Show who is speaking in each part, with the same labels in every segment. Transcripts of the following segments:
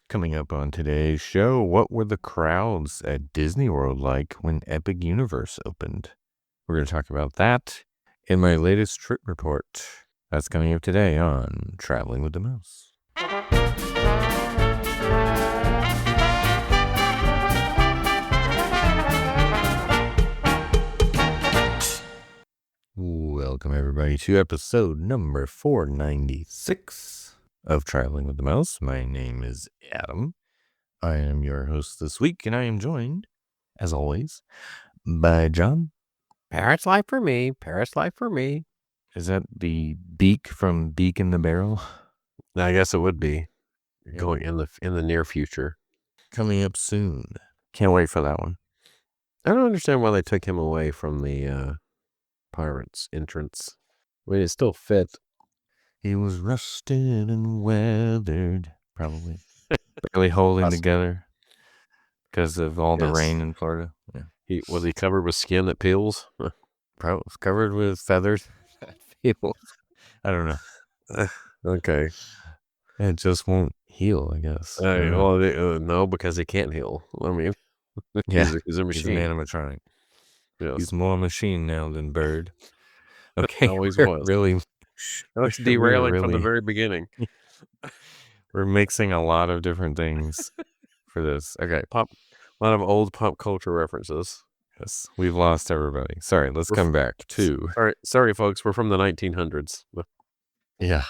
Speaker 1: Coming up on today's show, what were the crowds at Disney World like when Epic Universe opened? We're going to talk about that in my latest trip report. That's coming up today on Traveling with the Mouse. Welcome, everybody, to episode number 496 of Traveling with the Mouse. My name is Adam. I am your host this week, and I am joined, as always, by John.
Speaker 2: Parrot's life for me. Parrot's life for me.
Speaker 1: Is that the Beak from Beak in the Barrel?
Speaker 2: I guess it would be going in the near future.
Speaker 1: Coming up soon. Can't wait for that one.
Speaker 2: I don't understand why they took him away from the Pirates entrance. I mean, it still fit.
Speaker 1: He was rusted and weathered, probably. Barely holding together because of all the rain in Florida. Yeah.
Speaker 2: Was he covered with skin that peels?
Speaker 1: Probably covered with feathers.
Speaker 2: Peels.
Speaker 1: I don't know.
Speaker 2: Okay.
Speaker 1: It just won't heal, I guess.
Speaker 2: No, because he can't heal. I mean,
Speaker 1: yeah,
Speaker 2: he's a machine.
Speaker 1: He's an animatronic.
Speaker 2: Yes.
Speaker 1: He's more machine now than bird. Okay,
Speaker 2: always was.
Speaker 1: Really,
Speaker 2: it's derailing from the very beginning.
Speaker 1: We're mixing a lot of different things for this. Okay,
Speaker 2: a lot of old pop culture references.
Speaker 1: Yes, we've lost everybody. Sorry, let's come back to.
Speaker 2: All right, sorry, folks. We're from the 1900s.
Speaker 1: Yeah,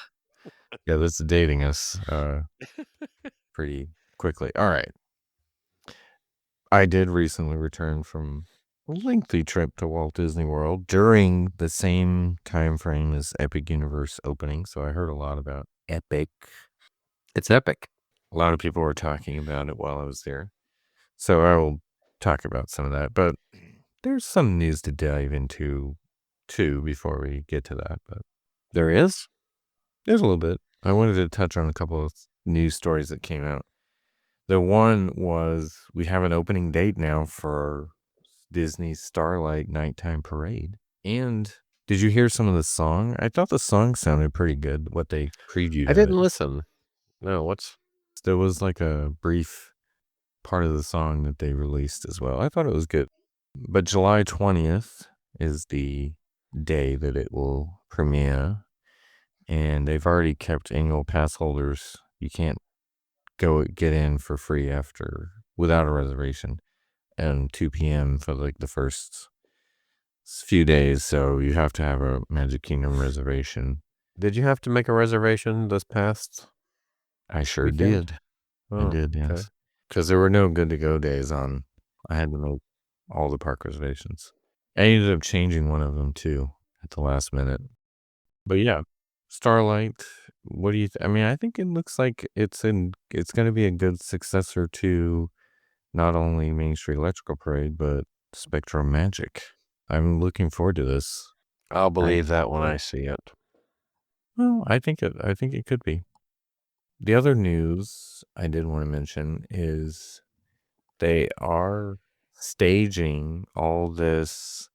Speaker 1: this is dating us pretty quickly. All right, I did recently return from a lengthy trip to Walt Disney World during the same time frame as Epic Universe opening, so I heard a lot about Epic.
Speaker 2: It's epic.
Speaker 1: A lot of people were talking about it while I was there, so I will talk about some of that, but there's some news to dive into too before we get to that. But there's a little bit. I wanted to touch on a couple of news stories that came out. The one was we have an opening date now for Disney Starlight nighttime parade. And did you hear some of the song? I thought the song sounded pretty good, what they previewed.
Speaker 2: I didn't listen. No,
Speaker 1: there was like a brief part of the song that they released as well. I thought it was good. But July 20th is the day that it will premiere. And they've already kept annual pass holders. You can't go get in for free without a reservation. And 2 p.m. for like the first few days. So you have to have a Magic Kingdom reservation.
Speaker 2: Did you have to make a reservation this past?
Speaker 1: I sure did. I did, yes. Because there were no good to go days on. I had to make all the park reservations. I ended up changing one of them too at the last minute. But yeah, Starlight. What do you? I think it looks like it's going to be a good successor to not only Main Street Electrical Parade but Spectrum Magic. I'm looking forward to this.
Speaker 2: I'll believe that when I see it.
Speaker 1: Well, I think it could be. The other news I did want to mention is they are staging all this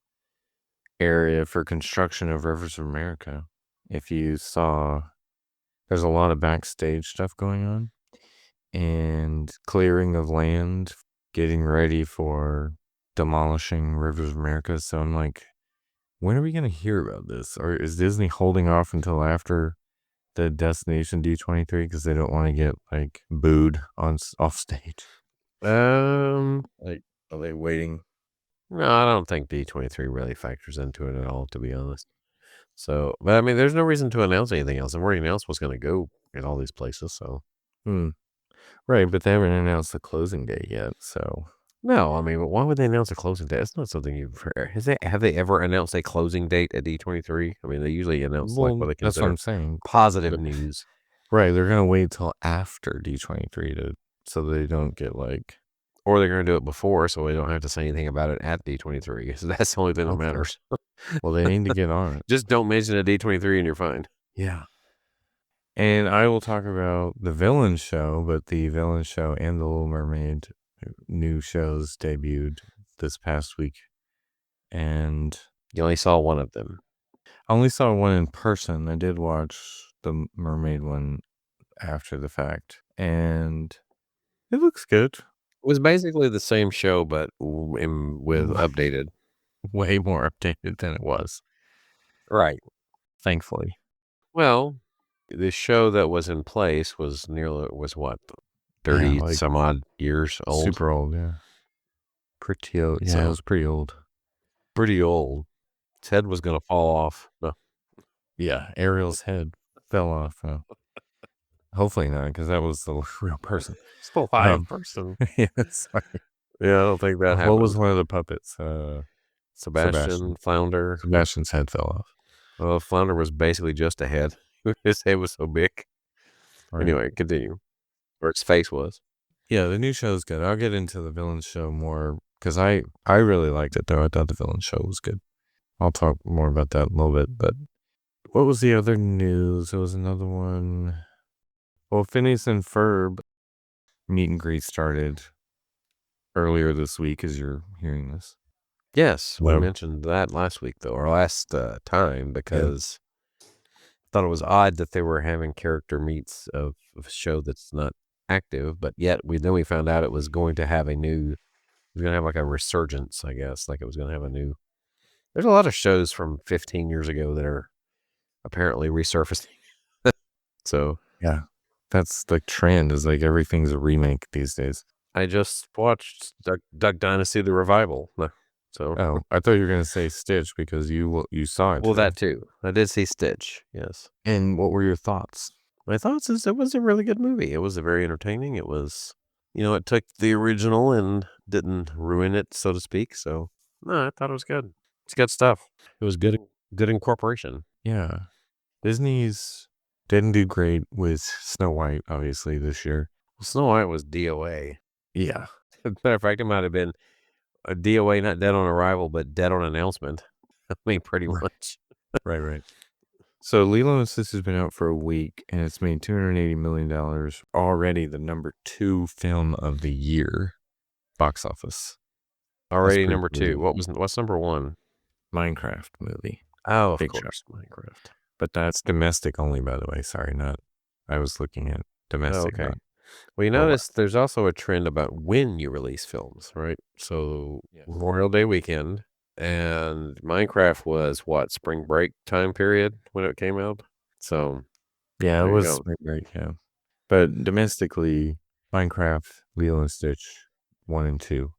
Speaker 1: area for construction of Rivers of America. If you saw, there's a lot of backstage stuff going on and clearing of land, getting ready for demolishing Rivers of America. So I'm like, when are we going to hear about this? Or is Disney holding off until after the Destination D23 because they don't want to get like booed off stage?
Speaker 2: Like,
Speaker 1: are they waiting?
Speaker 2: No, I don't think D23 really factors into it at all, to be honest. So, but there's no reason to announce anything else. They've already announced what's going to go in all these places. So,
Speaker 1: right, but they haven't announced the closing date yet. So,
Speaker 2: no, why would they announce a closing date? It's not something you've heard. Have they ever announced a closing date at D23? They usually announce what they consider.
Speaker 1: That's what I'm saying.
Speaker 2: Positive news.
Speaker 1: Right, they're going to wait till after D23 so they don't get like...
Speaker 2: Or they're going to do it before so we don't have to say anything about it at D23 because that's the only thing that matters.
Speaker 1: Well, they need to get on it.
Speaker 2: Just don't mention a D23 and you're fine.
Speaker 1: Yeah. And I will talk about the Villain Show, but the Villain Show and the Little Mermaid new shows debuted this past week. And
Speaker 2: you only saw one of them.
Speaker 1: I only saw one in person. I did watch the Mermaid one after the fact. And It looks good.
Speaker 2: It was basically the same show, but with updated.
Speaker 1: Way more updated than it was,
Speaker 2: Right.
Speaker 1: thankfully.
Speaker 2: Well, the show that was in place was what,
Speaker 1: Yeah,
Speaker 2: 30
Speaker 1: like
Speaker 2: some odd years old?
Speaker 1: super old, yeah. Pretty old. Yeah, it
Speaker 2: So,
Speaker 1: was pretty old.
Speaker 2: pretty old. Its head was gonna fall off. No.
Speaker 1: Yeah, Ariel's head fell off. Hopefully not, because that was the real person.
Speaker 2: Still live
Speaker 1: Um,
Speaker 2: person.
Speaker 1: yeah, sorry.
Speaker 2: Yeah, I don't think that
Speaker 1: What was
Speaker 2: happened.
Speaker 1: one of the puppets?
Speaker 2: Sebastian,
Speaker 1: Sebastian.
Speaker 2: Flounder.
Speaker 1: Sebastian's head fell off.
Speaker 2: Well, Flounder was basically just a head. His head was so big.
Speaker 1: Right.
Speaker 2: Anyway, continue. Or its face was.
Speaker 1: Yeah, the new show's good. I'll get into the villain show more because I really liked it though. I thought the villain show was good. I'll talk more about that in a little bit. But what was the other news? There was another one. Well, Phineas and Ferb meet and greet started earlier this week as you're hearing this.
Speaker 2: Yes, we
Speaker 1: Well,
Speaker 2: mentioned that last week, though, or last time,
Speaker 1: yeah.
Speaker 2: because I thought it was odd that they were having character meets of a show that's not active, but yet we found out it was going to have it was going to have like a resurgence, I guess, like it was going to have a new. There's a lot of shows from 15 years ago that are apparently resurfacing. So
Speaker 1: Yeah. That's the trend is like everything's a remake these days.
Speaker 2: I just watched Duck Dynasty: The Revival. So
Speaker 1: Oh, I thought you were going to say Stitch because you saw it
Speaker 2: well,
Speaker 1: today.
Speaker 2: that too. I did see Stitch. Yes.
Speaker 1: And what were your thoughts?
Speaker 2: My thoughts is it was a really good movie. It was a very entertaining. It was, it took the original and didn't ruin it, so to speak. So no, I thought it was good. It's good stuff. It was good incorporation.
Speaker 1: Yeah. Disney's didn't do great with Snow White, obviously, this year.
Speaker 2: Well, Snow White was DOA.
Speaker 1: Yeah.
Speaker 2: Matter of fact, it might have been a DOA, not dead on arrival, but dead on announcement. I mean, pretty
Speaker 1: Right.
Speaker 2: much.
Speaker 1: Right. So Lilo and Stitch has been out for a week and it's made $280 million, already the number 2 film of the year box office.
Speaker 2: Already
Speaker 1: pretty
Speaker 2: number 2.
Speaker 1: crazy.
Speaker 2: What's number 1?
Speaker 1: Minecraft movie.
Speaker 2: Oh, of
Speaker 1: Big
Speaker 2: course,
Speaker 1: shot.
Speaker 2: Minecraft.
Speaker 1: But that's domestic only, by the way. Sorry, not. I was looking at
Speaker 2: Oh,
Speaker 1: domestic.
Speaker 2: okay.
Speaker 1: Not
Speaker 2: Well, you
Speaker 1: worldwide.
Speaker 2: notice there's also a trend about when you release films, right? So
Speaker 1: Yes.
Speaker 2: Memorial Day weekend, and Minecraft was what, spring break time period when it came out? So
Speaker 1: Yeah, it
Speaker 2: there you
Speaker 1: was
Speaker 2: go.
Speaker 1: spring break, yeah. But domestically, Minecraft, Lilo and Stitch, 1 and 2.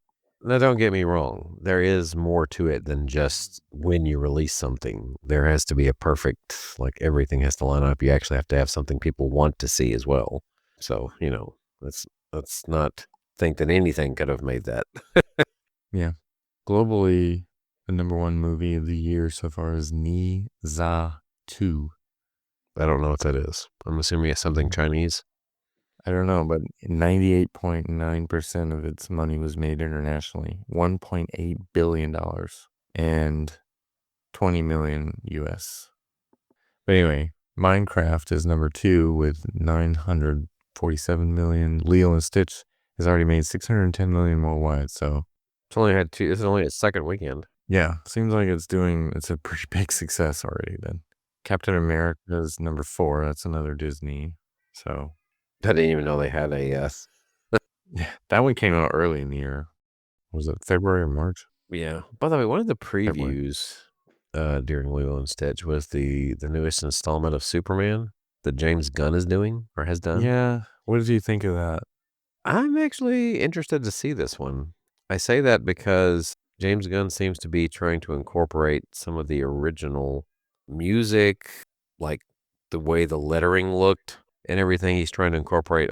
Speaker 2: Now, don't get me wrong. There is more to it than just when you release something. There has to be a perfect, like everything has to line up. You actually have to have something people want to see as well. So, let's not think that anything could have made that.
Speaker 1: Yeah. Globally, the number 1 movie of the year so far is Ni Za 2.
Speaker 2: I don't know what that is. I'm assuming it's something Chinese.
Speaker 1: I don't know, but 98.9% of its money was made internationally. $1.8 billion and 20 million US. But anyway, Minecraft is number 2 with 947 million. Lilo and Stitch has already made 610 million worldwide. So
Speaker 2: This is only its second weekend.
Speaker 1: yeah, seems like it's a pretty big success already then. Captain America is number 4. That's another Disney. So
Speaker 2: I didn't even know they had a,
Speaker 1: yeah, that one came out early in the year. Was it February or March?
Speaker 2: yeah. By the way, one of the
Speaker 1: February.
Speaker 2: previews during Lilo and Stitch was the newest installment of Superman that James Gunn is doing or has done.
Speaker 1: Yeah. What did you think of that?
Speaker 2: I'm actually interested to see this one. I say that because James Gunn seems to be trying to incorporate some of the original music, like the way the lettering looked and everything. He's trying to incorporate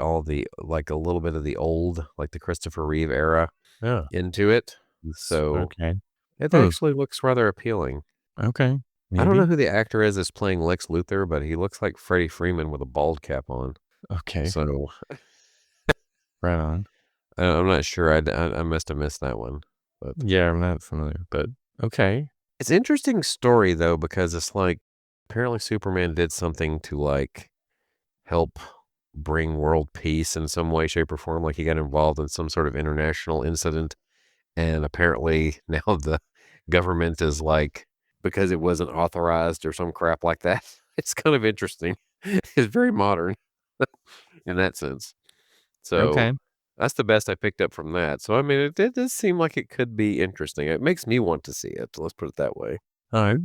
Speaker 2: like a little bit of the old, like the Christopher Reeve era
Speaker 1: Yeah.
Speaker 2: into it. So
Speaker 1: Okay.
Speaker 2: it
Speaker 1: Hmm.
Speaker 2: actually looks rather appealing.
Speaker 1: Okay.
Speaker 2: I don't know
Speaker 1: Maybe.
Speaker 2: who the actor is that's playing Lex Luthor, but he looks like Freddie Freeman with a bald cap on.
Speaker 1: Okay.
Speaker 2: So
Speaker 1: Right on.
Speaker 2: I'm not sure. I must have missed that one. But
Speaker 1: Yeah, I'm not familiar, but okay.
Speaker 2: it's an interesting story though, because it's like apparently Superman did something to like help bring world peace in some way, shape, or form. Like he got involved in some sort of international incident, and apparently now the government is like, because it wasn't authorized or some crap like that. It's kind of interesting. It's very modern in that sense. So
Speaker 1: Okay.
Speaker 2: That's the best I picked up from that. So, I mean, it does seem like it could be interesting. It makes me want to see it, let's put it that way.
Speaker 1: Alright.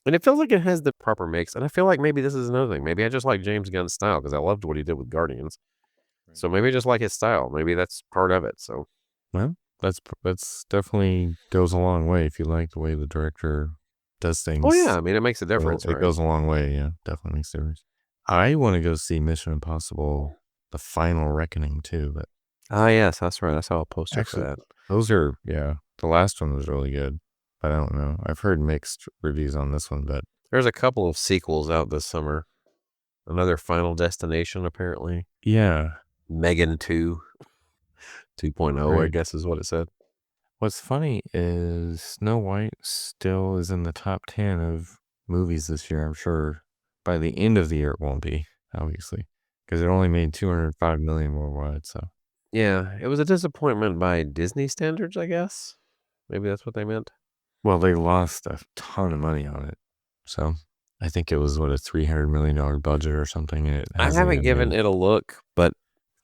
Speaker 2: And it feels like it has the proper mix, and I feel like maybe this is another thing. Maybe I just like James Gunn's style because I loved what he did with Guardians. So maybe I just like his style. Maybe that's part of it. So,
Speaker 1: Well, that's definitely goes a long way if you like the way the director does
Speaker 2: oh yeah,
Speaker 1: things.
Speaker 2: I mean, it makes a
Speaker 1: Well,
Speaker 2: difference,
Speaker 1: it
Speaker 2: right?
Speaker 1: goes a long way, yeah, definitely makes a difference. I wanna go see Mission Impossible: The Final Reckoning too, but
Speaker 2: Ah, yes, that's right. I saw a poster for
Speaker 1: actually,
Speaker 2: that.
Speaker 1: those are yeah, the last one was really good, but I don't know. I've heard mixed reviews on this one, but
Speaker 2: There's a couple of sequels out this summer. Another Final Destination, apparently.
Speaker 1: yeah,
Speaker 2: Megan 2, 2.0, I
Speaker 1: right.
Speaker 2: guess is what it said.
Speaker 1: What's funny is Snow White still is in the top 10 of movies this year. I'm sure by the end of the year it won't be, obviously, because it only made 205 million worldwide. So,
Speaker 2: Yeah, it was a disappointment by Disney standards, I guess. Maybe that's what they meant.
Speaker 1: well, they lost a ton of money on it. So, I think it was what a $300 million budget or something, and it
Speaker 2: I
Speaker 1: hasn't
Speaker 2: haven't
Speaker 1: even
Speaker 2: given
Speaker 1: made.
Speaker 2: it a look, but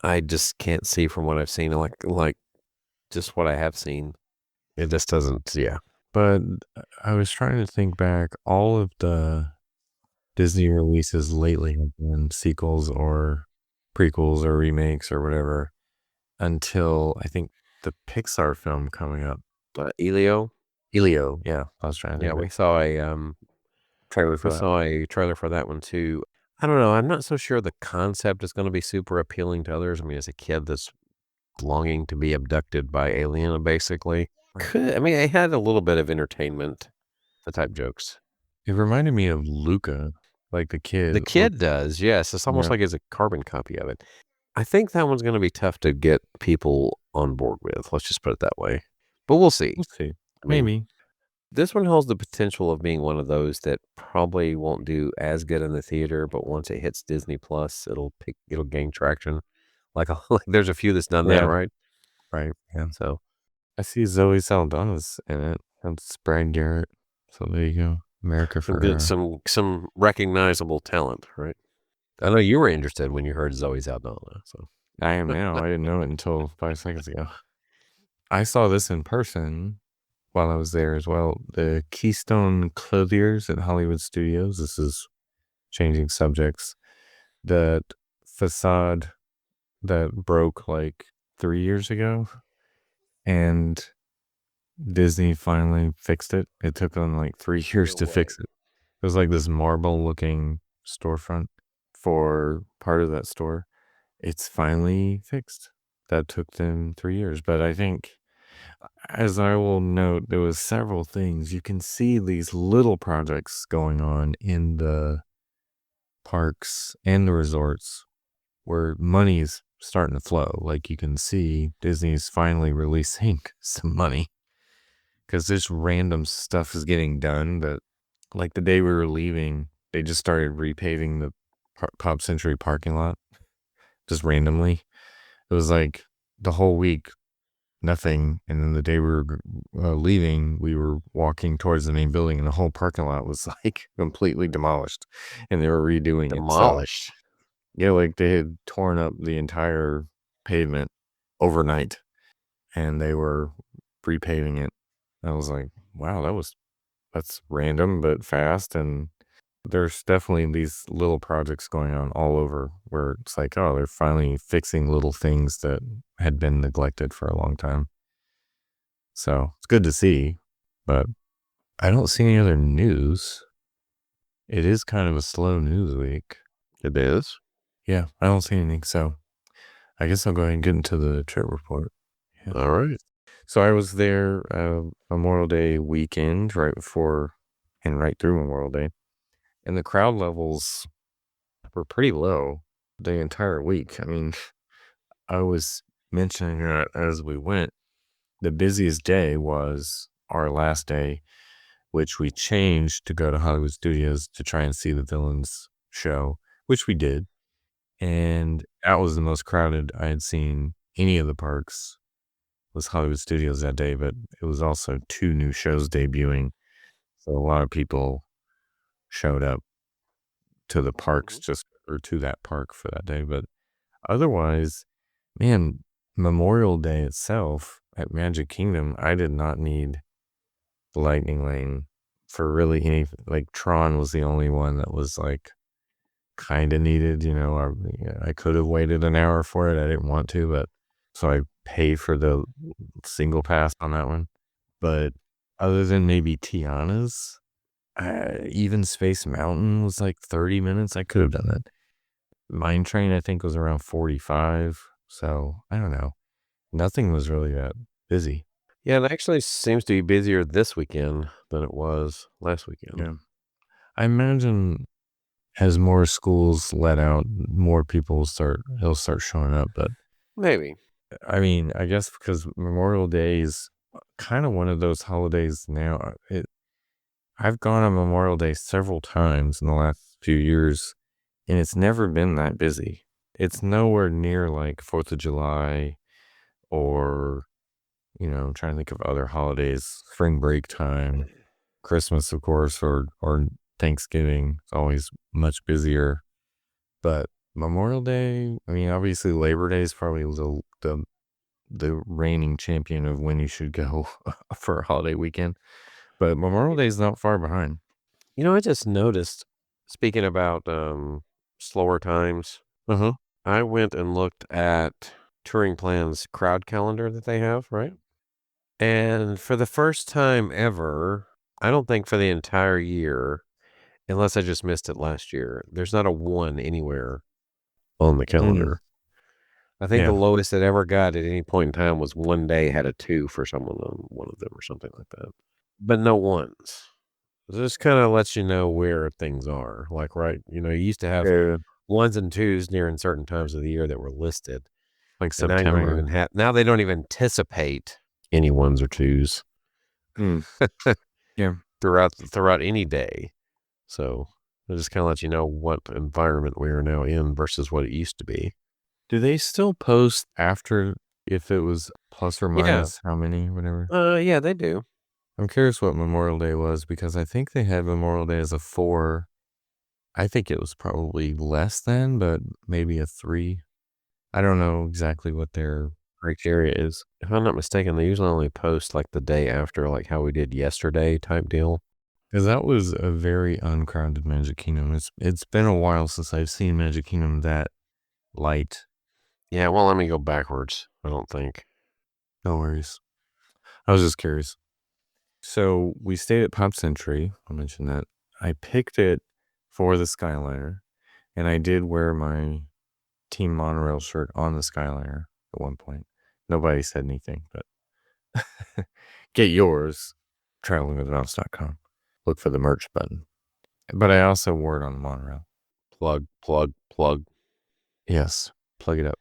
Speaker 2: I just can't see from what I've seen, like just what I have seen. It just doesn't, yeah.
Speaker 1: But I was trying to think back. All of the Disney releases lately have been sequels or prequels or remakes or whatever. Until I think the Pixar film coming up.
Speaker 2: Elio,
Speaker 1: Elio, yeah, I was trying to
Speaker 2: yeah,
Speaker 1: think of
Speaker 2: we
Speaker 1: it.
Speaker 2: saw a
Speaker 1: Trailer for that.
Speaker 2: trailer for that one too. I don't know. I'm not so sure the concept is going to be super appealing to others. I mean, as a kid that's longing to be abducted by alien, basically.
Speaker 1: Right.
Speaker 2: Could I mean, it had a little bit of entertainment, the type jokes.
Speaker 1: It reminded me of Luca, like the
Speaker 2: The
Speaker 1: kid look
Speaker 2: kid does, yes. It's almost
Speaker 1: yeah,
Speaker 2: like it's a carbon copy of it. I think that one's going to be tough to get people on board with. Let's just put it that way. But we'll see.
Speaker 1: we'll see.
Speaker 2: I mean,
Speaker 1: Maybe.
Speaker 2: this one holds the potential of being one of those that probably won't do as good in the theater, but once it hits Disney Plus, it'll gain traction. Like, like there's a few that's done that,
Speaker 1: Yeah,
Speaker 2: right?
Speaker 1: right, yeah.
Speaker 2: So
Speaker 1: I see Zoe Saldana's in it. That's Brad Garrett. So there you go. America Ferrera.
Speaker 2: some recognizable talent, right? I know you were interested when you heard Zoe Saldana. So
Speaker 1: I am now. I didn't know it until 5 seconds ago. I saw this in person while I was there as well. The Keystone Clothiers at Hollywood Studios. This is changing subjects. The facade that broke like 3 years ago, and Disney finally fixed it. It took them like 3 years
Speaker 2: no
Speaker 1: to
Speaker 2: way.
Speaker 1: fix it. It was like this marble-looking storefront for part of that store. It's finally fixed. That took them 3 years, but I think, as I will note, there was several things. You can see these little projects going on in the parks and the resorts where money's starting to flow. Like you can see Disney's finally releasing some money because this random stuff is getting done. But like the day we were leaving, they just started repaving the Pop Century parking lot just randomly. It was like the whole week, nothing. And then the day we were leaving, we were walking towards the main building and the whole parking lot was like completely demolished and they were redoing it. So
Speaker 2: Demolished.
Speaker 1: yeah, like they had torn up the entire pavement overnight and they were repaving it. I was like, wow, that's random but fast. And there's definitely these little projects going on all over where it's like, oh, they're finally fixing little things that had been neglected for a long time. So it's good to see, but I don't see any other news. It is kind of a slow news week.
Speaker 2: It is.
Speaker 1: Yeah, I don't see anything. So I guess I'll go ahead and get into the trip report. Yeah.
Speaker 2: All right.
Speaker 1: So I was there Memorial Day weekend, right before and right through Memorial Day. And the crowd levels were pretty low the entire week. I mean, I was mentioning that as we went. The busiest day was our last day, which we changed to go to Hollywood Studios to try and see the Villains show, which we did. And that was the most crowded I had seen any of the parks, was Hollywood Studios that day, but it was also 2 new shows debuting. So a lot of people showed up to the parks
Speaker 2: Mhm.
Speaker 1: just or to that park for that day. But otherwise, man, Memorial Day itself at Magic Kingdom, I did not need the Lightning Lane for really anything. Like Tron was the only one that was like kind of needed. I could have waited an hour for it. I didn't want to, but so I paid for the single pass on that one. But other than maybe Tiana's, even Space Mountain was like 30 minutes. I could have done it. Mine Train, I think, was around 45. So I don't know. Nothing was really that busy.
Speaker 2: Yeah, it actually seems to be busier this weekend than it was last weekend.
Speaker 1: Yeah. I imagine as more schools let out, more people he'll start showing up. But
Speaker 2: Maybe.
Speaker 1: I mean, I guess because Memorial Day is kind of one of those holidays now. I've gone on Memorial Day several times in the last few years, and it's never been that busy. It's nowhere near like 4th of July or, I'm trying to think of other holidays, spring break time, Christmas, of course, or Thanksgiving. It's always much busier. But Memorial Day, I mean, obviously Labor Day is probably the reigning champion of when you should go for a holiday weekend. But Memorial Day is not far behind.
Speaker 2: I just noticed, speaking about slower times,
Speaker 1: Uh-huh.
Speaker 2: I went and looked at Touring Plan's crowd calendar that they have, right? And for the first time ever, I don't think for the entire year, unless I just missed it last year, there's not a 1 anywhere on the
Speaker 1: Mm,
Speaker 2: calendar. I think the
Speaker 1: yeah.
Speaker 2: lowest it ever got at any point in time was one day had a 2 for someone on one of them or something like that. But no ones. This kinda lets you know where things are. Like, right, you used to have
Speaker 1: Yeah.
Speaker 2: 1s and 2s nearing certain times of the year that were listed,
Speaker 1: Like
Speaker 2: and now you don't
Speaker 1: September.
Speaker 2: even have now they don't even anticipate any 1s or 2s
Speaker 1: Mm, yeah.
Speaker 2: throughout any day. So, it just kinda lets you know what environment we are now in versus what it used to be.
Speaker 1: Do they still post after if it was plus or
Speaker 2: Yeah.
Speaker 1: minus how many, whatever?
Speaker 2: Yeah, they do.
Speaker 1: I'm curious what Memorial Day was because I think they had Memorial Day as a 4. I think it was probably less than, but maybe a 3. I don't know exactly what their criteria is.
Speaker 2: If I'm not mistaken, they usually only post, like, the day after, like, how we did yesterday type deal.
Speaker 1: Because that was a very uncrowded Magic Kingdom. It's been a while since I've seen Magic Kingdom that light.
Speaker 2: Yeah, well, let me go backwards, I don't think.
Speaker 1: No worries. I was just curious. So we stayed at Pop Century. I'll mention that. I picked it for the Skyliner, and I did wear my Team Monorail shirt on the Skyliner at one point. Nobody said anything, but get yours. Travelingwithmouse.com. Look for the merch button. But I also wore it on the monorail.
Speaker 2: Plug, plug, plug.
Speaker 1: Yes, plug it up.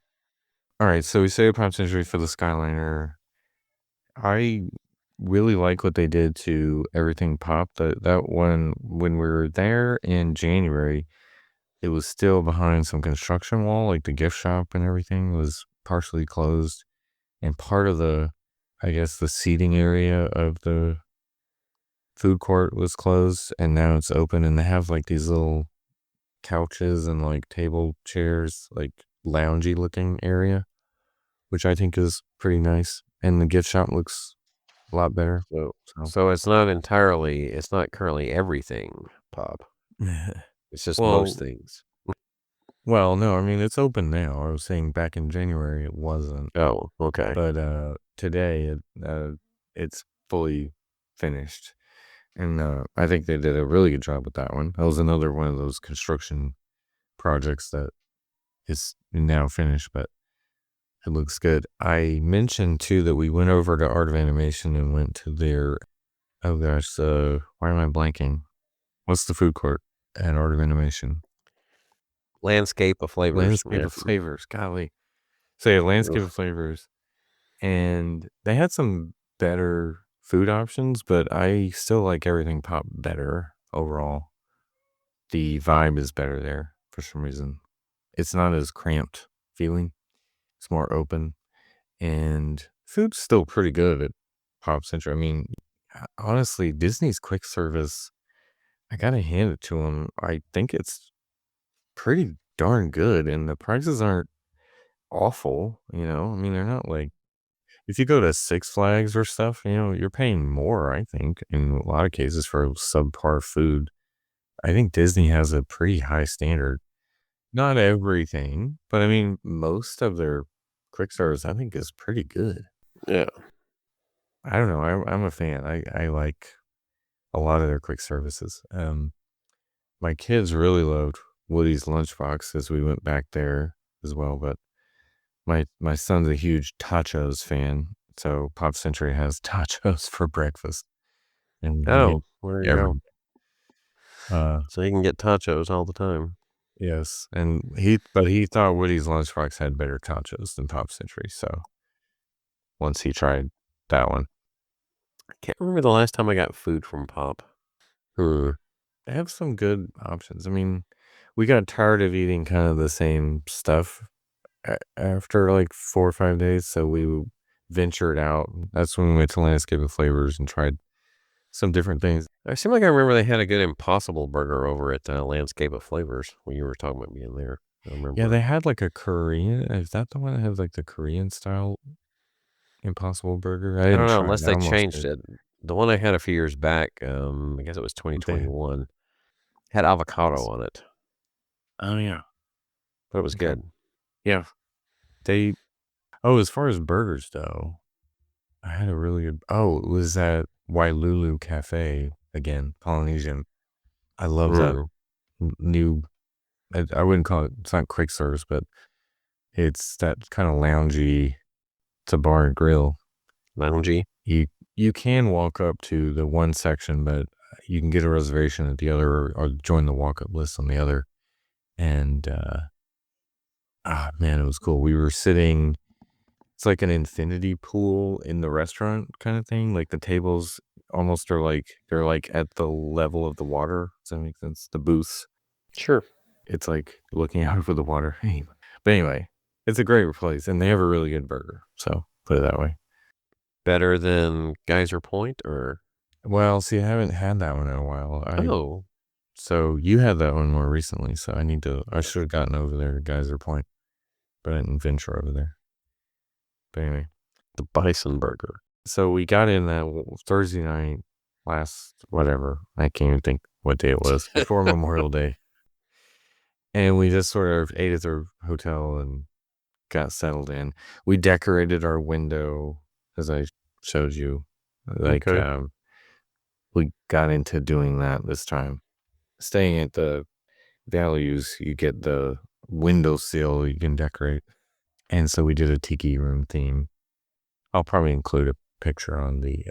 Speaker 1: All right, so we say Pop Century for the Skyliner. I really like what they did to everything pop. That one when we were there in January, it was still behind some construction wall, like the gift shop and everything was partially closed, and part of I guess, the seating area of the food court was closed, and now it's open, and they have like these little couches and like table chairs, like loungy looking area, which I think is pretty nice. And the gift shop looks a lot better.
Speaker 2: So
Speaker 1: So,
Speaker 2: so it's not currently everything pop. It's just most
Speaker 1: well,
Speaker 2: things.
Speaker 1: no, I mean it's open now. I was saying back in January it wasn't,
Speaker 2: Oh, okay.
Speaker 1: but today it's fully finished, and I think they did a really good job with that one. That was another one of those construction projects that is now finished, but it looks good. I mentioned too that we went over to Art of Animation and went to their, oh gosh, why am I blanking? What's the food court at Art of Animation?
Speaker 2: Landscape of flavors.
Speaker 1: Landscape
Speaker 2: Yeah.
Speaker 1: of Flavors. Golly. So yeah, Landscape
Speaker 2: Ugh.
Speaker 1: of Flavors. And they had some better food options, but I still like everything pop better overall. The vibe is better there for some reason. It's not as cramped feeling. It's more open. And food's still pretty good at Pop Century. I mean, honestly, Disney's quick service, I gotta hand it to them. I think it's pretty darn good, and the prices aren't awful, I mean, they're not like if you go to Six Flags or stuff, you're paying more, I think, in a lot of cases for subpar food. I think Disney has a pretty high standard. Not everything, but I mean, most of their quick service, I think, is pretty good.
Speaker 2: Yeah.
Speaker 1: I don't know. I'm a fan. I like a lot of their quick services. My kids really loved Woody's Lunchbox as we went back there as well, but my son's a huge tachos fan, so Pop Century has tachos for breakfast, and
Speaker 2: Oh, there you
Speaker 1: every
Speaker 2: go.
Speaker 1: uh
Speaker 2: So you can get tachos all the time.
Speaker 1: yes, and he thought Woody's Lunchbox had better tachos than Pop Century, so once he tried that one,
Speaker 2: I can't remember the last time I got food from Pop. Hmm.
Speaker 1: they have some good options. I mean, we got tired of eating kind of the same stuff after like 4 or 5 days, so we ventured out. That's when we went to Landscape of Flavors and tried some different things.
Speaker 2: I seem like I remember they had a good Impossible Burger over at Landscape of Flavors when you were talking about being there. I
Speaker 1: Yeah,
Speaker 2: remember.
Speaker 1: they had like a Korean. Is that the one that has like the Korean style Impossible Burger? I
Speaker 2: I don't
Speaker 1: didn't
Speaker 2: know
Speaker 1: try
Speaker 2: unless
Speaker 1: it. I
Speaker 2: they
Speaker 1: almost
Speaker 2: changed
Speaker 1: did.
Speaker 2: it. The one I had a few years back, I guess it was
Speaker 1: They,
Speaker 2: 2021, had avocado on it,
Speaker 1: oh yeah,
Speaker 2: but it was
Speaker 1: okay,
Speaker 2: good.
Speaker 1: yeah. They. Oh, as far as burgers though, I had a really good. Oh, it was at Wailulu Cafe again, Polynesian. I love that
Speaker 2: Mm.
Speaker 1: new. I wouldn't call it. It's not quick service, but it's that kind of loungy. It's a bar and grill.
Speaker 2: Loungy.
Speaker 1: You you can walk up to the one section, but you can get a reservation at the other or join the walk up list on the other. And man, it was cool. We were sitting. It's like an infinity pool in the restaurant kind of thing. Like the tables almost are like they're like at the level of the water. Does that make sense? The booths.
Speaker 2: Sure.
Speaker 1: It's like looking out over the water. But anyway, it's a great place, and they have a really good burger. So put it that way.
Speaker 2: Better than Geyser Point or
Speaker 1: Well, see, I haven't had that one in a while.
Speaker 2: oh,
Speaker 1: So you had that one more recently, so I should have gotten over there to Geyser Point, but I didn't venture over there. But anyway,
Speaker 2: the Bison Burger.
Speaker 1: so we got in that Thursday night last, whatever, I can't even think what day it was, before Memorial Day. And we just sort of ate at the hotel and got settled in. We decorated our window, as I showed you. Like,
Speaker 2: Okay.
Speaker 1: we got into doing that this time. Staying at the values, you get the windowsill you can decorate. And so we did a tiki room theme. I'll probably include a picture on the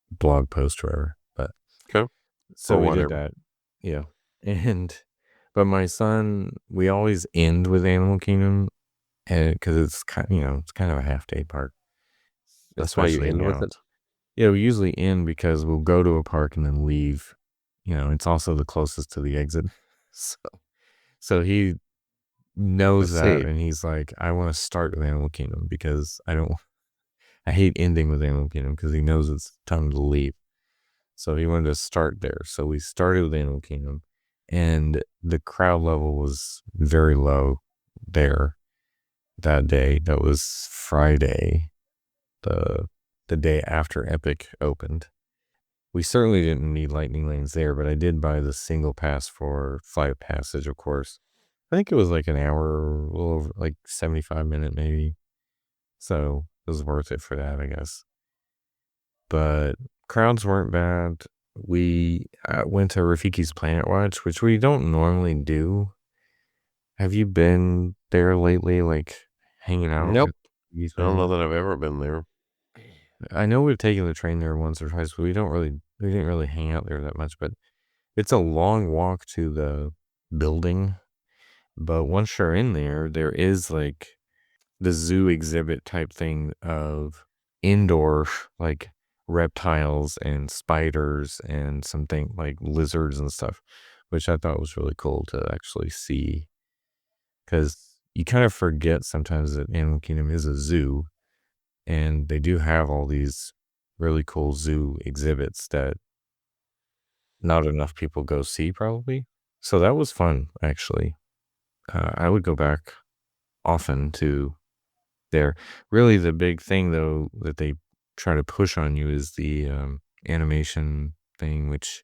Speaker 1: blog post or whatever. But
Speaker 2: Okay.
Speaker 1: so
Speaker 2: Or
Speaker 1: we did
Speaker 2: whatever.
Speaker 1: that. Yeah. And but my son, we always end with Animal Kingdom because it's it's kind of a half day park,
Speaker 2: That's why you
Speaker 1: especially in
Speaker 2: end
Speaker 1: the
Speaker 2: with
Speaker 1: out.
Speaker 2: it?
Speaker 1: Yeah, we usually end because we'll go to a park and then leave. It's also the closest to the exit. So, so he
Speaker 2: I
Speaker 1: knows that,
Speaker 2: see.
Speaker 1: and he's like, I want to start with Animal Kingdom because I hate ending with Animal Kingdom because he knows it's time to leave. So he wanted to start there. So we started with Animal Kingdom, and the crowd level was very low there that day. That was Friday, the the day after Epic opened. We certainly didn't need lightning lanes there, but I did buy the single pass for Flight of Passage, of course. I think it was like an hour, a little over, like 75-minute maybe. So it was worth it for that, I guess. But crowds weren't bad. We went to Rafiki's Planet Watch, which we don't normally do. Have you been there lately, like hanging out
Speaker 2: Nope.
Speaker 1: at Rafiki's
Speaker 2: I don't
Speaker 1: Planet
Speaker 2: know
Speaker 1: Watch?
Speaker 2: that I've ever been there.
Speaker 1: I know we've taken the train there once or twice, but we didn't really hang out there that much. But it's a long walk to the building. But once you're in there, there is like the zoo exhibit type thing of indoor like reptiles and spiders and something like lizards and stuff, which I thought was really cool to actually see because you kind of forget sometimes that Animal Kingdom is a zoo and they do have all these really cool zoo exhibits that not enough people go see probably. So that was fun actually. I would go back often to there. Really, the big thing though that they try to push on you is the animation thing, which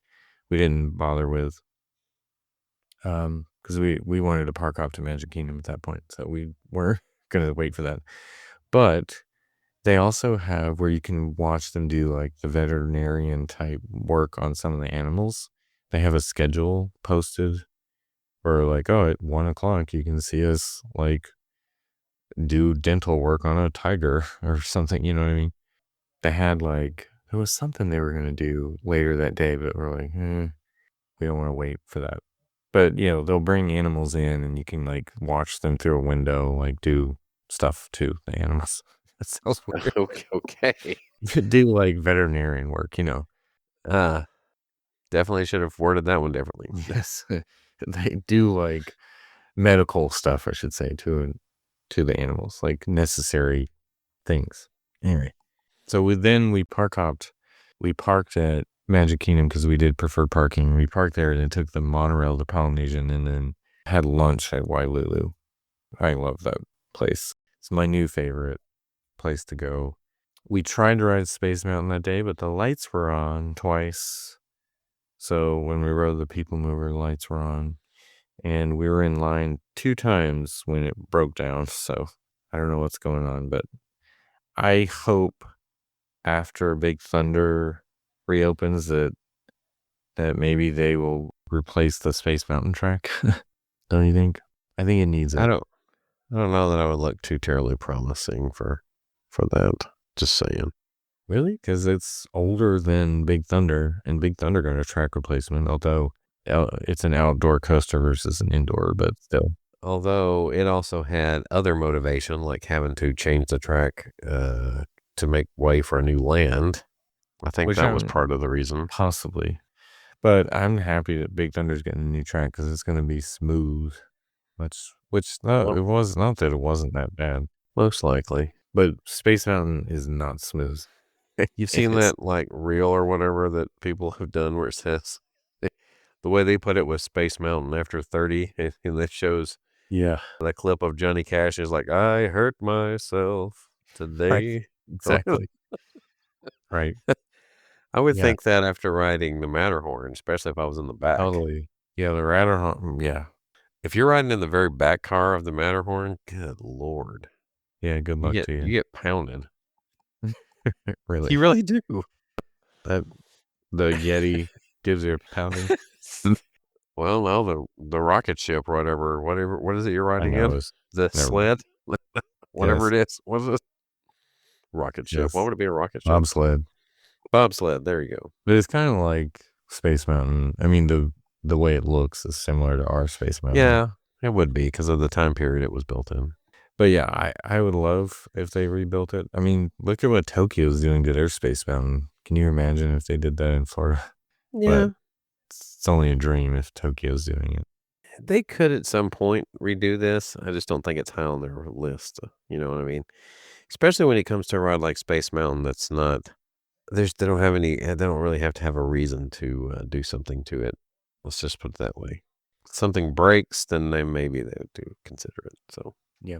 Speaker 1: we didn't bother with because we wanted to park off to Magic Kingdom at that point, so we were gonna wait for that. But they also have where you can watch them do like the veterinarian type work on some of the animals. They have a schedule posted or like, oh, at 1 o'clock you can see us like do dental work on a tiger or something, you know what I mean? They had like there was something they were gonna do later that day, but we're like, we don't want to wait for that. But they'll bring animals in and you can like watch them through a window, like do stuff to the animals. That sounds weird.
Speaker 2: Okay, okay.
Speaker 1: Do like veterinarian work.
Speaker 2: Uh, definitely should have worded that one differently.
Speaker 1: Yes. They do like medical stuff, I should say, to the animals, like necessary things. Anyway, so we park hopped. We parked at Magic Kingdom because we did prefer parking. We parked there and then took the monorail to Polynesian and then had lunch at Wailulu. I love that place. It's my new favorite place to go. We tried to ride Space Mountain that day, but the lights were on twice. So when we rode the People Mover, the lights were on. And we were in line 2 times when it broke down. So I don't know what's going on, but I hope after Big Thunder reopens that maybe they will replace the Space Mountain track. Don't you think? I think it needs
Speaker 2: I
Speaker 1: it.
Speaker 2: don't know that I would look too terribly promising for that. Just saying.
Speaker 1: Really? Because it's older than Big Thunder, and Big Thunder got a track replacement, although it's an outdoor coaster versus an indoor, but still.
Speaker 2: Although it also had other motivation, like having to change the track to make way for a new land. I think
Speaker 1: Which
Speaker 2: that was part of the reason.
Speaker 1: possibly. But I'm happy that Big Thunder's getting a new track because it's going to be smooth.
Speaker 2: Well,
Speaker 1: It was not that it wasn't that bad,
Speaker 2: most likely.
Speaker 1: but Space Mountain is not smooth.
Speaker 2: You've
Speaker 1: It
Speaker 2: seen
Speaker 1: is.
Speaker 2: that like reel or whatever that people have done where it says the way they put it was Space Mountain after 30, and that shows
Speaker 1: Yeah,
Speaker 2: that clip of Johnny Cash is like, I hurt myself
Speaker 1: right.
Speaker 2: today.
Speaker 1: Exactly. Right.
Speaker 2: I would
Speaker 1: Yeah,
Speaker 2: think that after riding the Matterhorn, especially if I was in the back.
Speaker 1: totally. Yeah, the Ratterhorn. Yeah.
Speaker 2: If you're riding in the very back car of the Matterhorn, good Lord.
Speaker 1: Yeah, good luck to
Speaker 2: You
Speaker 1: you.
Speaker 2: get pounded.
Speaker 1: Really.
Speaker 2: You really do.
Speaker 1: That the Yeti gives you a pounding.
Speaker 2: Well, no, the rocket ship or whatever, what is it you're
Speaker 1: I
Speaker 2: riding
Speaker 1: know.
Speaker 2: in?
Speaker 1: It's
Speaker 2: The
Speaker 1: never mind.
Speaker 2: sled? Whatever
Speaker 1: Yes.
Speaker 2: it is. What is it? Rocket ship. Why
Speaker 1: Yes.
Speaker 2: would it be a rocket ship?
Speaker 1: Bobsled.
Speaker 2: Bobsled. There you go.
Speaker 1: But it's kind of like Space Mountain. I mean, the way it looks is similar to our Space Mountain.
Speaker 2: Yeah, it would be because of the time period it was built in.
Speaker 1: But yeah, I would love if they rebuilt it. I mean, look at what Tokyo's doing to their Space Mountain. Can you imagine if they did that in Florida?
Speaker 2: Yeah.
Speaker 1: But it's only a dream if Tokyo's doing it.
Speaker 2: They could at some point redo this. I just don't think it's high on their list. You know what I mean? Especially when it comes to a ride like Space Mountain that's not they don't have any they don't really have to have a reason to do something to it. Let's just put it that way. If something breaks, then maybe they would do consider it. So
Speaker 1: Yeah.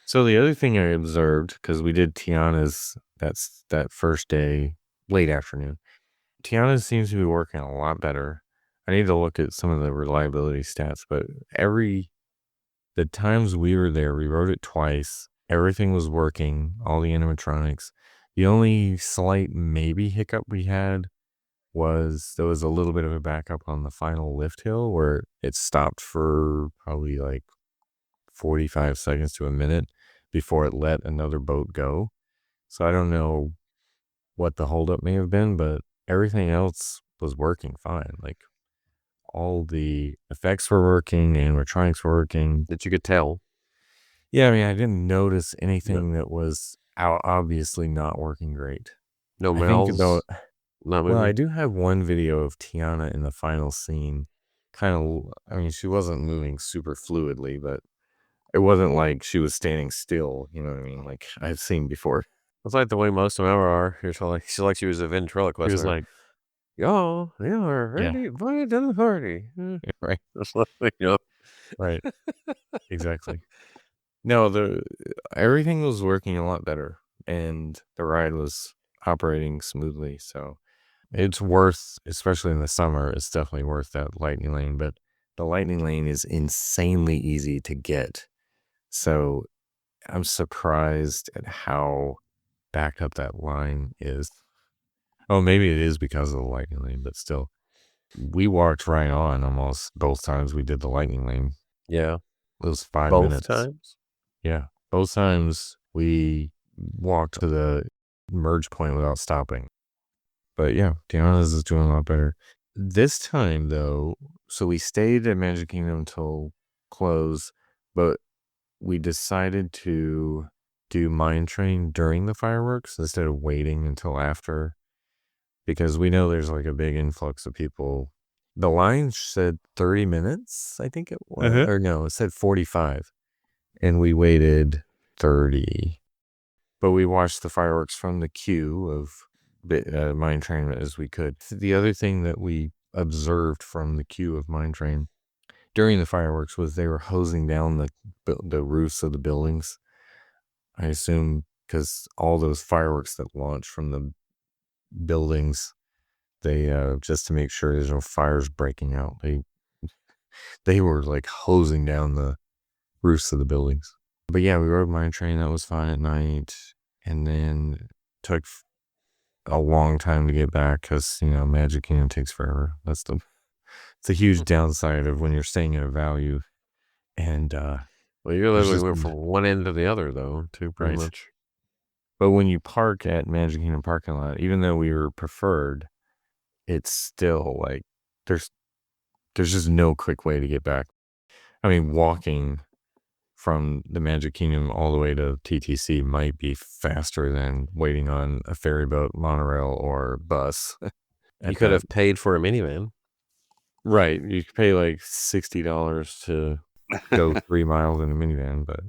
Speaker 1: So the other thing I observed, because we did Tiana's that first day, late afternoon. Tiana seems to be working a lot better. I need to look at some of the reliability stats, but the times we were there, we rode it twice. Everything was working, all the animatronics. The only slight maybe hiccup we had was there was a little bit of a backup on the final lift hill where it stopped for probably like 45 seconds to a minute before it let another boat go. So I don't know what the holdup may have been, but everything else was working fine. Like all the effects were working, the animatronics were working.
Speaker 2: that you could tell.
Speaker 1: Yeah, I mean, I didn't notice anything that was obviously not working great.
Speaker 2: No
Speaker 1: I think though,
Speaker 2: mouths, not
Speaker 1: well, I
Speaker 2: moving.
Speaker 1: do have one video of Tiana in the final scene. I mean, she wasn't moving super fluidly, but it wasn't like she was standing still. You know what I mean? Like I've seen before.
Speaker 2: It's like the way most of them ever are. She's like she was a
Speaker 1: She
Speaker 2: ventriloquist.
Speaker 1: was like,
Speaker 2: Y'all, they are
Speaker 1: yeah,
Speaker 2: ready for the party.
Speaker 1: right,
Speaker 2: Just like,
Speaker 1: right, exactly. No, the everything was working a lot better, and the ride was operating smoothly, so it's worth, especially in the summer, it's definitely worth that lightning lane, but the lightning lane is insanely easy to get, so I'm surprised at how backed up that line is. Oh, maybe it is because of the lightning lane, but still. We walked right on almost both times we did the lightning lane.
Speaker 2: Yeah.
Speaker 1: It was 5
Speaker 2: Both
Speaker 1: minutes.
Speaker 2: times?
Speaker 1: Yeah. Both times we walked to the merge point without stopping. But yeah, Tiana's is doing a lot better. This time though, so we stayed at Magic Kingdom until close, but we decided to do Mine Train during the fireworks instead of waiting until after, because we know there's like a big influx of people. The line said 30 minutes, I think it was,
Speaker 2: Uh-huh.
Speaker 1: or no, it said 45, and we waited 30. But we watched the fireworks from the queue of Mine Train as we could. The other thing that we observed from the queue of Mine Train during the fireworks was they were hosing down the roofs of the buildings. I assume because all those fireworks that launch from the buildings, they just to make sure there's no fires breaking out, they were like hosing down the roofs of the buildings. But yeah, we rode Mine Train. That was fine at night, and then took a long time to get back because Magic Kingdom takes forever. It's a huge downside of when you're staying at a value, and
Speaker 2: Well, you
Speaker 1: there's
Speaker 2: literally
Speaker 1: just
Speaker 2: went from one end to the other, though, too, pretty
Speaker 1: right.
Speaker 2: much.
Speaker 1: But when you park at Magic Kingdom parking lot, even though we were preferred, it's still like there's there's just no quick way to get back. I mean, walking from the Magic Kingdom all the way to TTC might be faster than waiting on a ferry boat, monorail, or bus
Speaker 2: You
Speaker 1: at
Speaker 2: could
Speaker 1: that.
Speaker 2: have paid for a minivan.
Speaker 1: Right. You could pay like $60 to go 3 miles in a minivan, but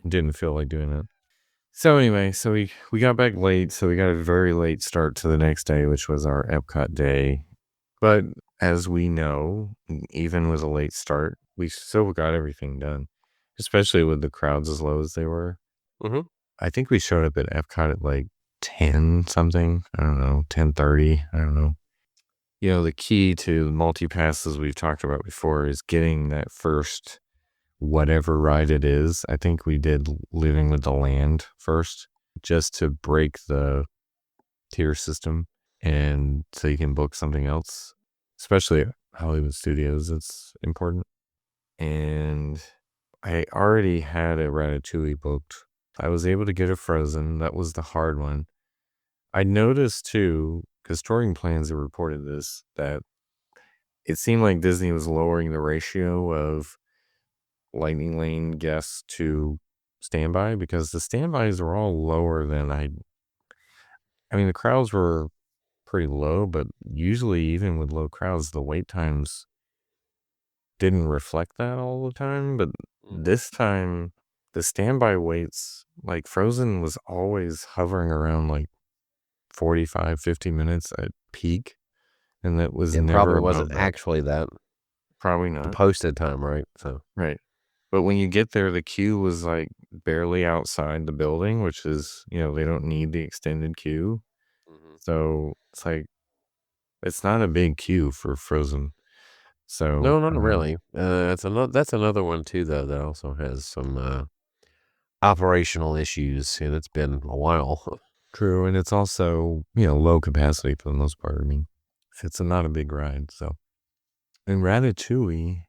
Speaker 1: didn't feel like doing it. So anyway, so we got back late, so we got a very late start to the next day, which was our Epcot day. But as we know, even with a late start, we still got everything done, especially with the crowds as low as they were.
Speaker 2: Mm-hmm.
Speaker 1: I think we showed up at Epcot at like 10 something. I don't know, 10:30. I don't know. The key to multi-passes we've talked about before is getting that first whatever ride it is. I think we did Living with the Land first, just to break the tier system, and so you can book something else, especially at Hollywood Studios. It's important. And I already had a Ratatouille booked. I was able to get a Frozen. That was the hard one. I noticed too, because touring plans have reported this, that it seemed like Disney was lowering the ratio of Lightning Lane guests to standby, because the standbys were all lower than I mean, the crowds were pretty low, but usually even with low crowds, the wait times didn't reflect that all the time. But this time, the standby waits, like Frozen was always hovering around like 45, 50 minutes at peak, and that was
Speaker 2: It
Speaker 1: never
Speaker 2: probably wasn't
Speaker 1: above that.
Speaker 2: actually that.
Speaker 1: Probably
Speaker 2: The
Speaker 1: not.
Speaker 2: posted time, right? So,
Speaker 1: Right. But when you get there, the queue was like barely outside the building, which is, they don't need the extended queue. So it's like, it's not a big queue for Frozen. So,
Speaker 2: no, not really. That's another one too, though, that also has some operational issues, and it's been a while.
Speaker 1: true. And it's also, low capacity for the most part. I mean, it's not a big ride. So, and Ratatouille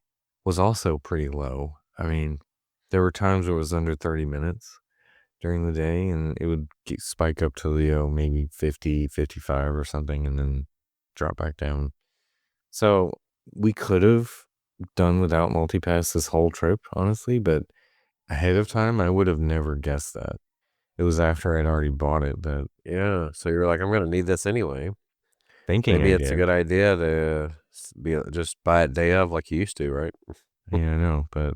Speaker 1: was also pretty low. I mean, there were times where it was under 30 minutes during the day, and it would spike up to, maybe 50, 55 or something, and then drop back down. So we could have done without multipass this whole trip, honestly, but ahead of time, I would have never guessed that. It was after I'd already bought it that
Speaker 2: Yeah, so you're like, I'm gonna need this anyway.
Speaker 1: thinking
Speaker 2: Maybe
Speaker 1: I
Speaker 2: it's a
Speaker 1: did.
Speaker 2: good idea to just buy it day of like you used to, right?
Speaker 1: Yeah, I know, but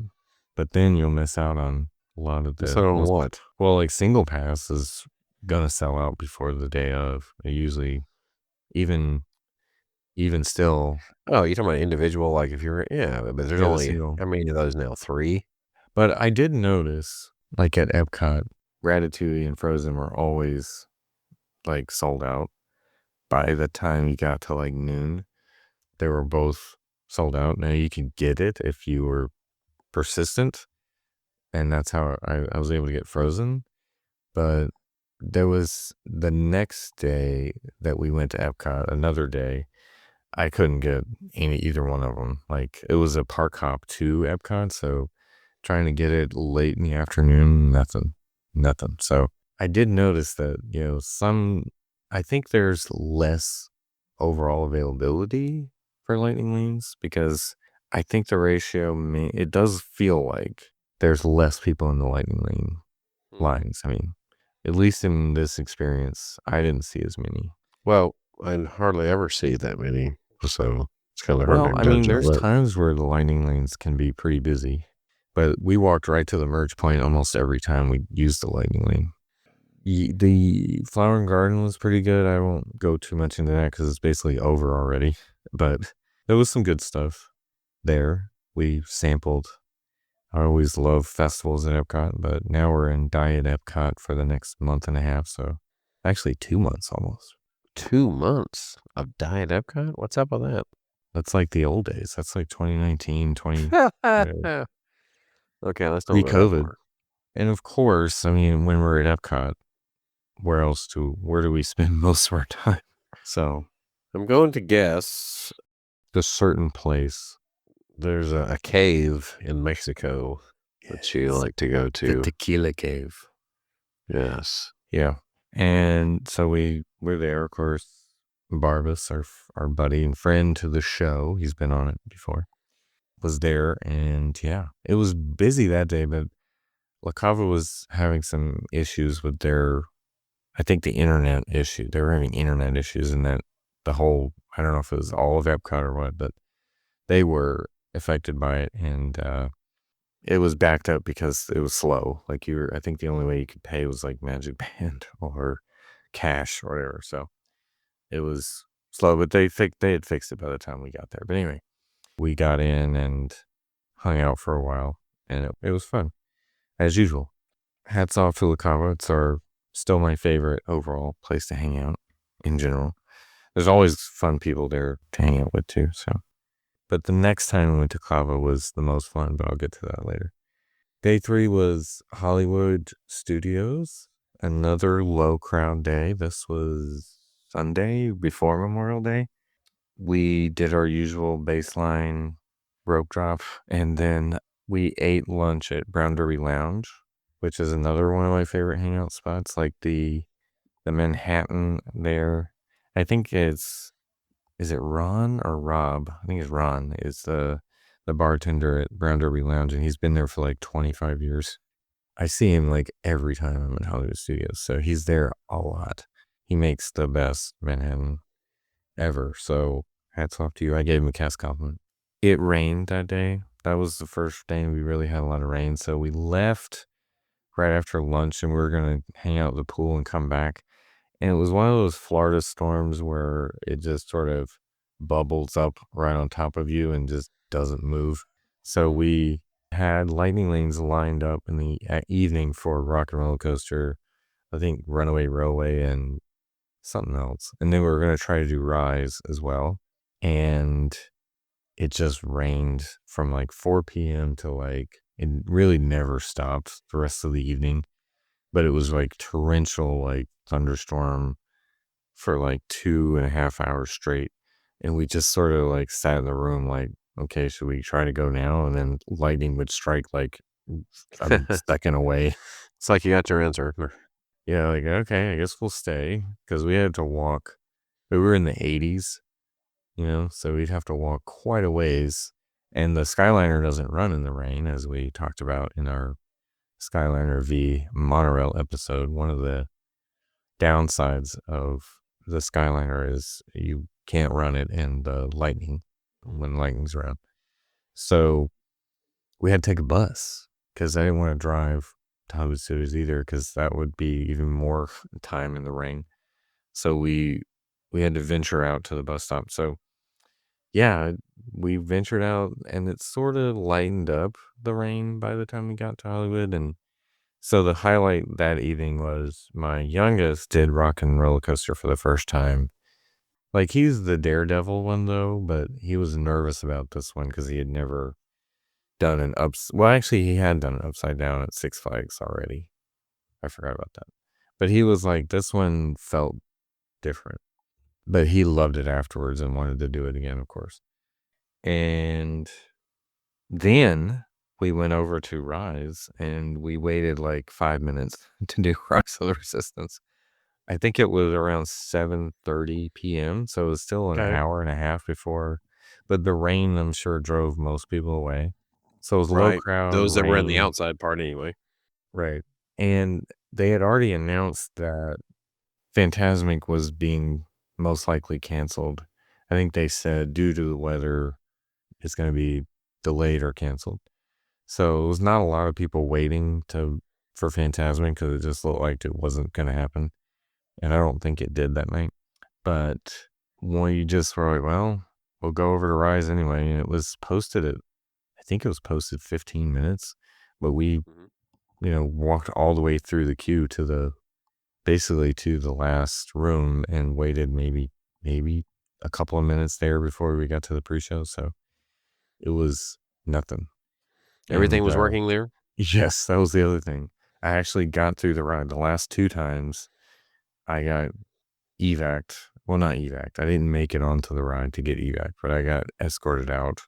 Speaker 1: then you'll miss out on a lot of the
Speaker 2: So
Speaker 1: most,
Speaker 2: what?
Speaker 1: well, like single pass is gonna sell out before the day of. It usually, even even still,
Speaker 2: Oh, you're talking about individual, like if you're, yeah, but there's
Speaker 1: yeah, the
Speaker 2: only
Speaker 1: single.
Speaker 2: how many of those now? 3?
Speaker 1: But I did notice Like at Epcot, Ratatouille and Frozen were always like sold out. By the time you got to like noon, they were both sold out. Now you could get it if you were persistent, and that's how I was able to get Frozen. But there was the next day that we went to Epcot, another day, I couldn't get either one of them. Like it was a park hop to Epcot, so trying to get it late in the afternoon, nothing. So I did notice that, I think there's less overall availability for lightning lanes because I think the ratio, it does feel like there's less people in the lightning lane lines. I mean, at least in this experience, I didn't see as many.
Speaker 2: Well, I hardly ever see that many, so it's kind of hard
Speaker 1: Well,
Speaker 2: to
Speaker 1: I mean,
Speaker 2: judge all
Speaker 1: there's
Speaker 2: that.
Speaker 1: times where the lightning lanes can be pretty busy, but we walked right to the merge point almost every time we used the lightning lane. The Flower and Garden was pretty good. I won't go too much into that because it's basically over already, but there was some good stuff there. We sampled. I always love festivals at Epcot, but now we're in Diet Epcot for the next month and a half, so actually 2 months almost.
Speaker 2: 2 months of Diet Epcot? What's up with that?
Speaker 1: That's like the old days. That's like 2019,
Speaker 2: Okay, let's don't go that
Speaker 1: pre-COVID.
Speaker 2: far.
Speaker 1: And of course, I mean, when we're at Epcot, where do we spend most of our time? So,
Speaker 2: I'm going to guess
Speaker 1: a certain place.
Speaker 2: there's a cave in Mexico that you
Speaker 1: Yes.
Speaker 2: like to go
Speaker 1: The
Speaker 2: to.
Speaker 1: Tequila Cave.
Speaker 2: Yes.
Speaker 1: Yeah. And so we're there, of course. Barbas, our buddy and friend to the show, he's been on it before, was there. And yeah, it was busy that day, but La Cava was having some issues with I think the internet issue. They were having internet issues and that I don't know if it was all of Epcot or what, but they were affected by it. And, it was backed up because it was slow. Like I think the only way you could pay was like Magic Band or cash or whatever. So it was slow, but they had fixed it by the time we got there. But anyway, we got in and hung out for a while, and it was fun as usual. Hats off to La Cava. It's still my favorite overall place to hang out in general. There's always fun people there to hang out with too. So, but the next time we went to Cava was the most fun. But I'll get to that later. Day 3 was Hollywood Studios, another low crowd day. This was Sunday before Memorial Day. We did our usual baseline rope drop, and then we ate lunch at Brown Derby Lounge, which is another one of my favorite hangout spots, like the Manhattan there. I think is it Ron or Rob? I think it's Ron is the bartender at Brown Derby Lounge, and he's been there for like 25 years. I see him like every time I'm in Hollywood Studios, so he's there a lot. He makes the best Manhattan ever, so hats off to you. I gave him a cast compliment. It rained that day. That was the first day we really had a lot of rain, so we left right after lunch and we were going to hang out at the pool and come back. And it was one of those Florida storms where it just sort of bubbles up right on top of you and just doesn't move. So we had lightning lanes lined up in the evening for Rock and Roller Coaster, I think Runaway Railway and something else. And then we were going to try to do Rise as well. And it just rained from like 4 p.m. to it really never stopped the rest of the evening. But it was like torrential, like thunderstorm for like 2.5 hours straight. And we just sort of like sat in the room like, okay, should we try to go now? And then lightning would strike like a second away.
Speaker 2: It's like you got your answer.
Speaker 1: Yeah, like, okay, I guess we'll stay because we had to walk. We were in the 80s, so we'd have to walk quite a ways. And the Skyliner doesn't run in the rain, as we talked about in our Skyliner v Monorail episode. One of the downsides of the Skyliner is you can't run it in the lightning when lightning's around. So we had to take a bus because I didn't want to drive to Hollywood Studios either because that would be even more time in the rain. So we had to venture out to the bus stop. So yeah, we ventured out and it sort of lightened up the rain by the time we got to Hollywood, and So the highlight that evening was my youngest did Rock and Roller Coaster for the first time. Like, he's the daredevil one, though, but he was nervous about this one because he had never done actually, he had done an upside down at Six Flags already. I forgot about that. But he was like, this one felt different. But he loved it afterwards and wanted to do it again, of course. And then we went over to Rise and we waited like 5 minutes to do Rise of the Resistance. I think it was around 7:30 p.m. So it was still an
Speaker 2: Okay.
Speaker 1: hour and a half before. But the rain, I'm sure, drove most people away. So it was low
Speaker 2: Right.
Speaker 1: crowd,
Speaker 2: Those that were in the
Speaker 1: rain.
Speaker 2: outside part anyway.
Speaker 1: Right. And they had already announced that Fantasmic was being most likely canceled. I think they said due to the weather, it's going to be delayed or canceled. So it was not a lot of people waiting for Fantasmic because it just looked like it wasn't going to happen. And I don't think it did that night. But we just were like, well, we'll go over to Rise anyway. And it was posted I think it was posted 15 minutes. But we, walked all the way through the queue basically to the last room and waited maybe a couple of minutes there before we got to the pre-show. So it was nothing.
Speaker 2: Everything
Speaker 1: And
Speaker 2: was working there?
Speaker 1: yes, that was the other thing. I actually got through the ride. The last 2 times I got evac'd. Well, not evac'd. I didn't make it onto the ride to get evac'd, but I got escorted out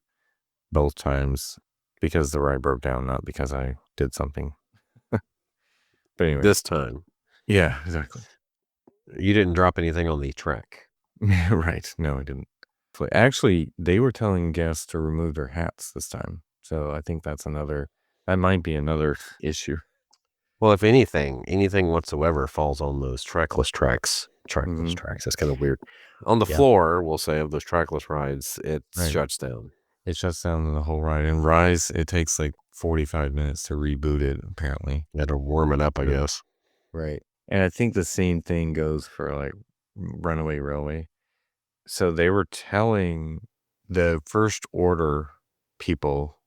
Speaker 1: both times because the ride broke down, not because I did something. But anyway.
Speaker 2: This time.
Speaker 1: Yeah, exactly.
Speaker 2: You didn't drop anything on the track.
Speaker 1: Right. No, I didn't. Actually, they were telling guests to remove their hats this time. So I think that might be another issue.
Speaker 2: Well, if anything whatsoever falls on those trackless tracks.
Speaker 1: Mhm.
Speaker 2: Tracks. That's kind of weird. On the
Speaker 1: Yeah.
Speaker 2: floor, we'll say, of those trackless rides, it
Speaker 1: Right.
Speaker 2: shuts down.
Speaker 1: It shuts down the whole ride. And Rise, it takes like 45 minutes to reboot it, apparently.
Speaker 2: You had to warm it up, I guess.
Speaker 1: Right. And I think the same thing goes for like Runaway Railway. So they were telling the first order people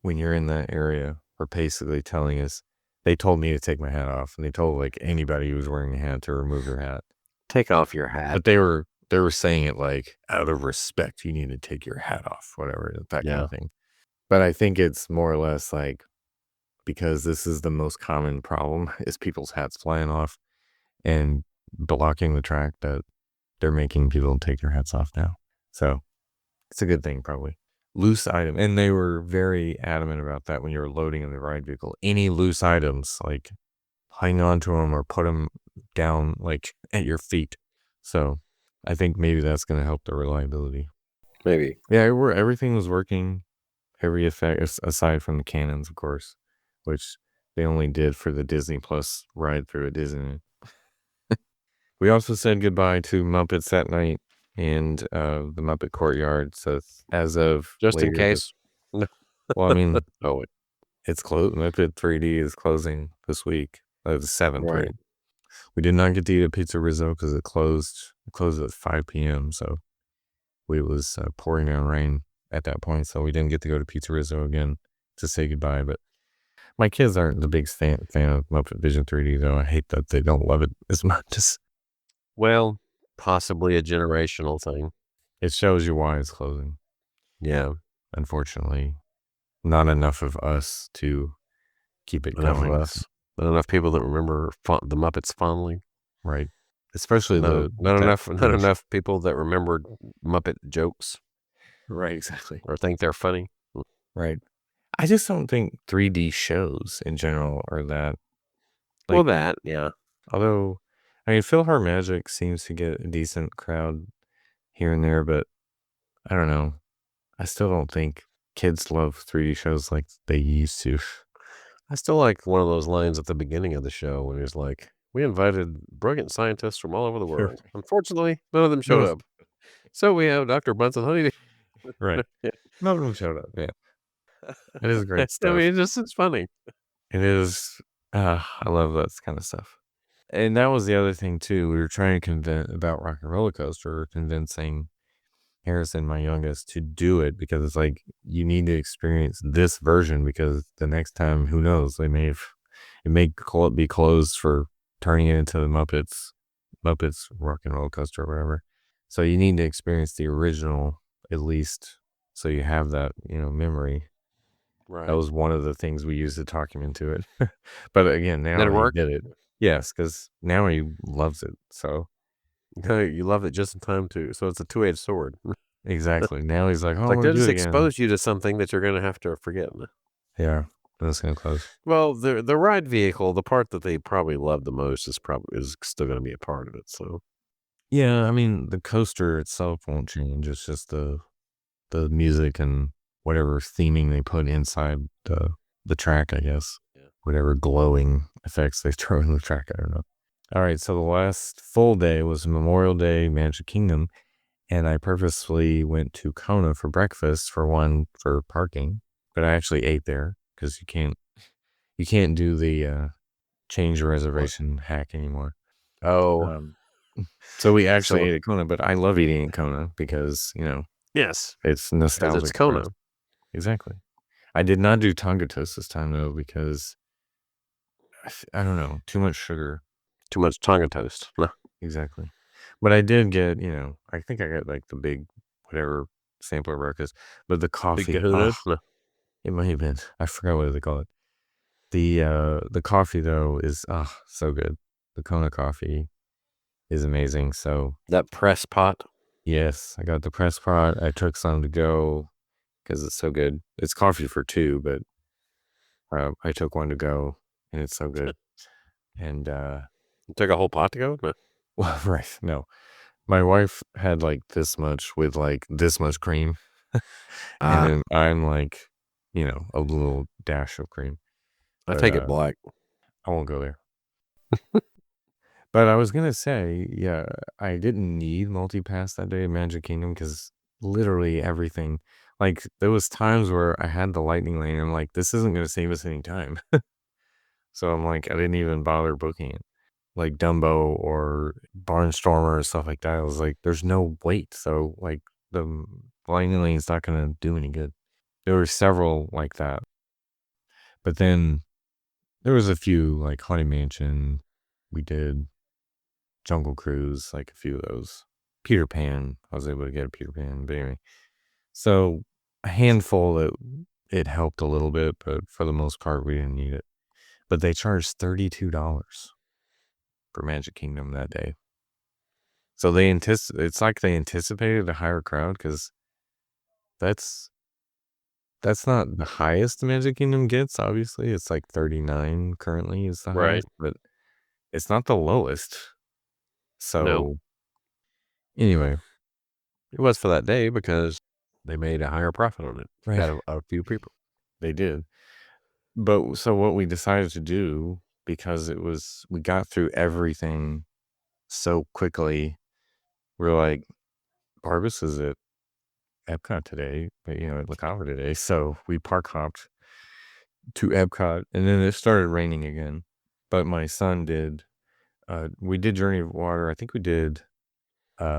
Speaker 1: when you're in that area are basically telling us, they told me to take my hat off, and they told like anybody who was wearing a hat to remove their hat.
Speaker 2: Take off your hat.
Speaker 1: But they were saying it like out of respect, you need to take your hat off, whatever, that kind of thing. But I think it's more or less like because this is the most common problem is people's hats flying off and blocking the track that they're making people take their hats off now. So it's a good thing, probably. Loose item. And they were very adamant about that when you were loading in the ride vehicle. Any loose items, like hang on to them or put them down like at your feet. So I think maybe that's going to help the reliability.
Speaker 2: Maybe.
Speaker 1: Yeah, everything was working. Every effect, aside from the cannons, of course, which they only did for the Disney Plus ride through at Disney. We also said goodbye to Muppets that night and the Muppet Courtyard. So as of
Speaker 2: Just in
Speaker 1: later
Speaker 2: case.
Speaker 1: well, I mean,
Speaker 2: Oh,
Speaker 1: it's closed. Muppet 3D is closing this week. The 7th,
Speaker 2: right.
Speaker 1: right? We did not get to eat a pizza Rizzo because it closed. It closed at 5 p.m. So it was pouring down rain at that point. So we didn't get to go to Pizza Rizzo again to say goodbye. But my kids aren't the biggest fan of Muppet Vision 3D, though. I hate that they don't love it as much as
Speaker 2: Well, possibly a generational thing.
Speaker 1: it shows you why it's closing.
Speaker 2: Yeah.
Speaker 1: Unfortunately, not enough of us to keep it
Speaker 2: Enough
Speaker 1: going.
Speaker 2: of us. Not enough people that remember the Muppets fondly.
Speaker 1: Right. Especially
Speaker 2: not enough people that remembered Muppet jokes.
Speaker 1: Right, exactly.
Speaker 2: Or think they're funny.
Speaker 1: Right. I just don't think 3D shows in general are that.
Speaker 2: Well, that, yeah.
Speaker 1: Although, I mean, PhilharMagic seems to get a decent crowd here and there, but I don't know. I still don't think kids love 3D shows like they used to.
Speaker 2: I still like one of those lines at the beginning of the show when he's like, we invited brilliant scientists from all over the world. Unfortunately, none of them showed up. So we have Dr. Bunsen Honey.
Speaker 1: Right. None of them showed up. Yeah. It is great stuff.
Speaker 2: I mean, it's funny.
Speaker 1: It is. I love that kind of stuff. And that was the other thing, too. We were trying to convince about Rock and Roller Coaster, convincing Harrison, my youngest, to do it because it's like, you need to experience this version because the next time, who knows, they may have it may be closed for turning it into the Muppets Rock and Roller Coaster or whatever. So you need to experience the original at least, so you have that memory. That
Speaker 2: Right.
Speaker 1: was one of the things we used to talk him into it. But again,
Speaker 2: Did
Speaker 1: now
Speaker 2: it
Speaker 1: he
Speaker 2: work?
Speaker 1: did it. Yes, because now he loves it. So
Speaker 2: You love it just in time to so it's a two-edged sword.
Speaker 1: exactly. Now he's like, "Oh,
Speaker 2: It's
Speaker 1: I
Speaker 2: like
Speaker 1: want
Speaker 2: they
Speaker 1: to do
Speaker 2: just
Speaker 1: it again."
Speaker 2: expose you to something that you're gonna have to forget.
Speaker 1: Yeah, that's gonna close.
Speaker 2: Well, the ride vehicle, the part that they probably love the most is still gonna be a part of it, so
Speaker 1: Yeah, I mean, the coaster itself won't change. It's just the music and whatever theming they put inside the track, I guess.
Speaker 2: yeah.
Speaker 1: Whatever glowing effects they throw in the track, I don't know. All right, so the last full day was Memorial Day, Magic Kingdom, and I purposefully went to Kona for breakfast for parking, but I actually ate there because you can't do the change your
Speaker 2: What?
Speaker 1: reservation hack anymore.
Speaker 2: Oh,
Speaker 1: Um, so we actually
Speaker 2: so
Speaker 1: ate at Kona, but I love eating at Kona because
Speaker 2: yes,
Speaker 1: it's
Speaker 2: because it's
Speaker 1: nostalgic for us.
Speaker 2: Kona.
Speaker 1: Exactly. I did not do Tonga Toast this time though because I don't know, too much sugar.
Speaker 2: Too much Tonga toast. No,
Speaker 1: Exactly. But I did get, I think I got like the big whatever sampler breakfast, but the
Speaker 2: big
Speaker 1: coffee,
Speaker 2: kahuna? No.
Speaker 1: it might have been. I forgot what they call it. The coffee though is so good. The Kona coffee is amazing. So
Speaker 2: That press pot?
Speaker 1: yes, I got the press pot. I took some to go because it's so good. It's coffee for two, but I took one to go and it's so good. And
Speaker 2: You took a whole pot to go? No.
Speaker 1: well, right. No. My wife had like this much with like this much cream. And
Speaker 2: Ah,
Speaker 1: then I'm like, a little dash of cream.
Speaker 2: I
Speaker 1: But
Speaker 2: take it black.
Speaker 1: I won't go there. But I was gonna say, yeah, I didn't need multipass that day at Magic Kingdom because literally everything. Like there was times where I had the lightning lane and I'm like, this isn't gonna save us any time. So I'm like, I didn't even bother booking it. Like Dumbo or Barnstormer or stuff like that. I was like, there's no wait. So like the lightning lane's not gonna do any good. There were several like that. But then there was a few like Haunted Mansion. We did Jungle Cruise, like a few of those. Peter Pan. I was able to get a Peter Pan. But anyway. So a handful that it helped a little bit, but for the most part we didn't need it. But they charged $32 for Magic Kingdom that day. So it's like they anticipated a higher crowd because that's that's not the highest Magic Kingdom gets, obviously. It's like 39 currently is the
Speaker 2: Right.
Speaker 1: highest, but it's not the lowest.
Speaker 2: No.
Speaker 1: So anyway,
Speaker 2: It was for that day because they made a higher profit on it.
Speaker 1: right.
Speaker 2: Got a few people.
Speaker 1: They did. But so what we decided to do, because we got through everything so quickly, we're like, Barbas is at Epcot today, but at La Cava today. So we park hopped to Epcot, and then it started raining again. But my son did. We did Journey of Water. I think we did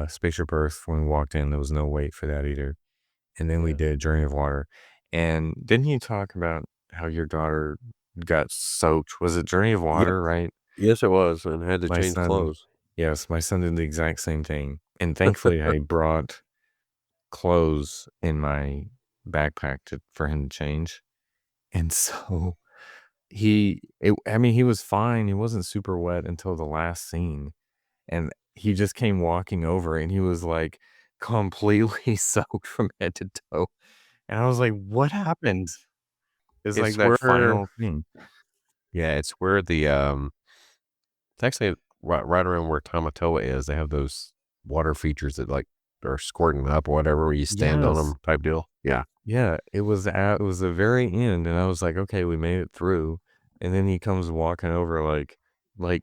Speaker 1: Spaceship Earth when we walked in. There was no wait for that either. And then we
Speaker 2: Yeah.
Speaker 1: did Journey of Water. And didn't you talk about how your daughter got soaked? Was it Journey of
Speaker 2: Yes.
Speaker 1: Water, right?
Speaker 2: Yes, it was, and had to
Speaker 1: My
Speaker 2: change
Speaker 1: son,
Speaker 2: clothes.
Speaker 1: yes, my son did the exact same thing. And thankfully, I brought clothes in my backpack for him to change. And so I mean, he was fine. He wasn't super wet until the last scene. And he just came walking over and he was like completely soaked from head to toe. And I was like, what happened? It's like
Speaker 2: It's
Speaker 1: that
Speaker 2: where
Speaker 1: final thing.
Speaker 2: yeah, it's where it's actually right around where Tamatoa is. They have those water features that, like, are squirting up or whatever, where you stand on
Speaker 1: Yes.
Speaker 2: them type deal. Yeah.
Speaker 1: Yeah. It was the very end. And I was like, okay, we made it through. And then he comes walking over, like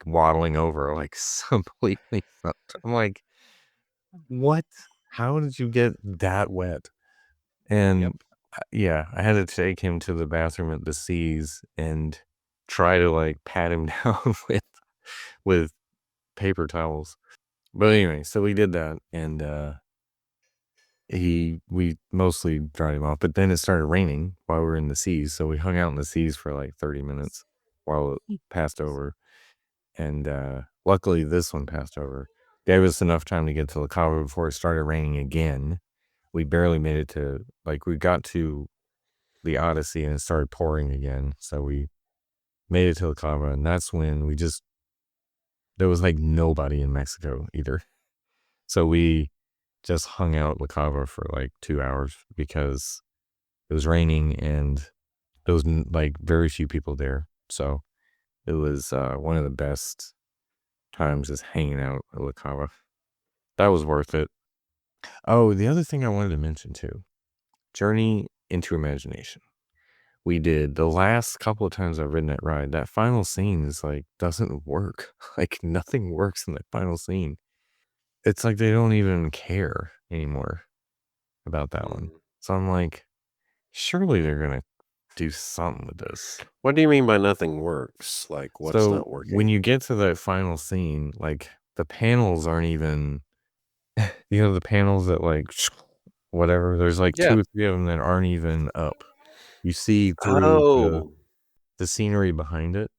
Speaker 1: waddling over, like completely soaked. I'm like, what? How did you get that wet?
Speaker 2: Yep.
Speaker 1: And yeah, I had to take him to the bathroom at the Seas and try to like pat him down with paper towels. But anyway, so we did that and we mostly dried him off, but then it started raining while we were in the Seas, so we hung out in the Seas for like 30 minutes. while it passed over. And luckily, this one passed over. Gave us enough time to get to La Cava before it started raining again. We barely made it to, like, we got to the Odyssey and it started pouring again. So we made it to La Cava, and that's when there was like nobody in Mexico either. So we just hung out at La Cava for like 2 hours because it was raining and there was like very few people there. So it was one of the best times just hanging out at La Cava. That was worth it. Oh, the other thing I wanted to mention too, Journey into Imagination. We did the last couple of times I've ridden that ride. That final scene is like, doesn't work. Like nothing works in that final scene. It's like they don't even care anymore about that one. So I'm like, surely they're going to do something with this.
Speaker 2: What do you mean by nothing works? Like, what's
Speaker 1: So
Speaker 2: not working?
Speaker 1: when you get to that final scene, like the panels aren't even, the panels that like, whatever, there's like
Speaker 2: Yeah.
Speaker 1: 2 or 3 of them that aren't even up. You see through
Speaker 2: Oh,
Speaker 1: the scenery behind it.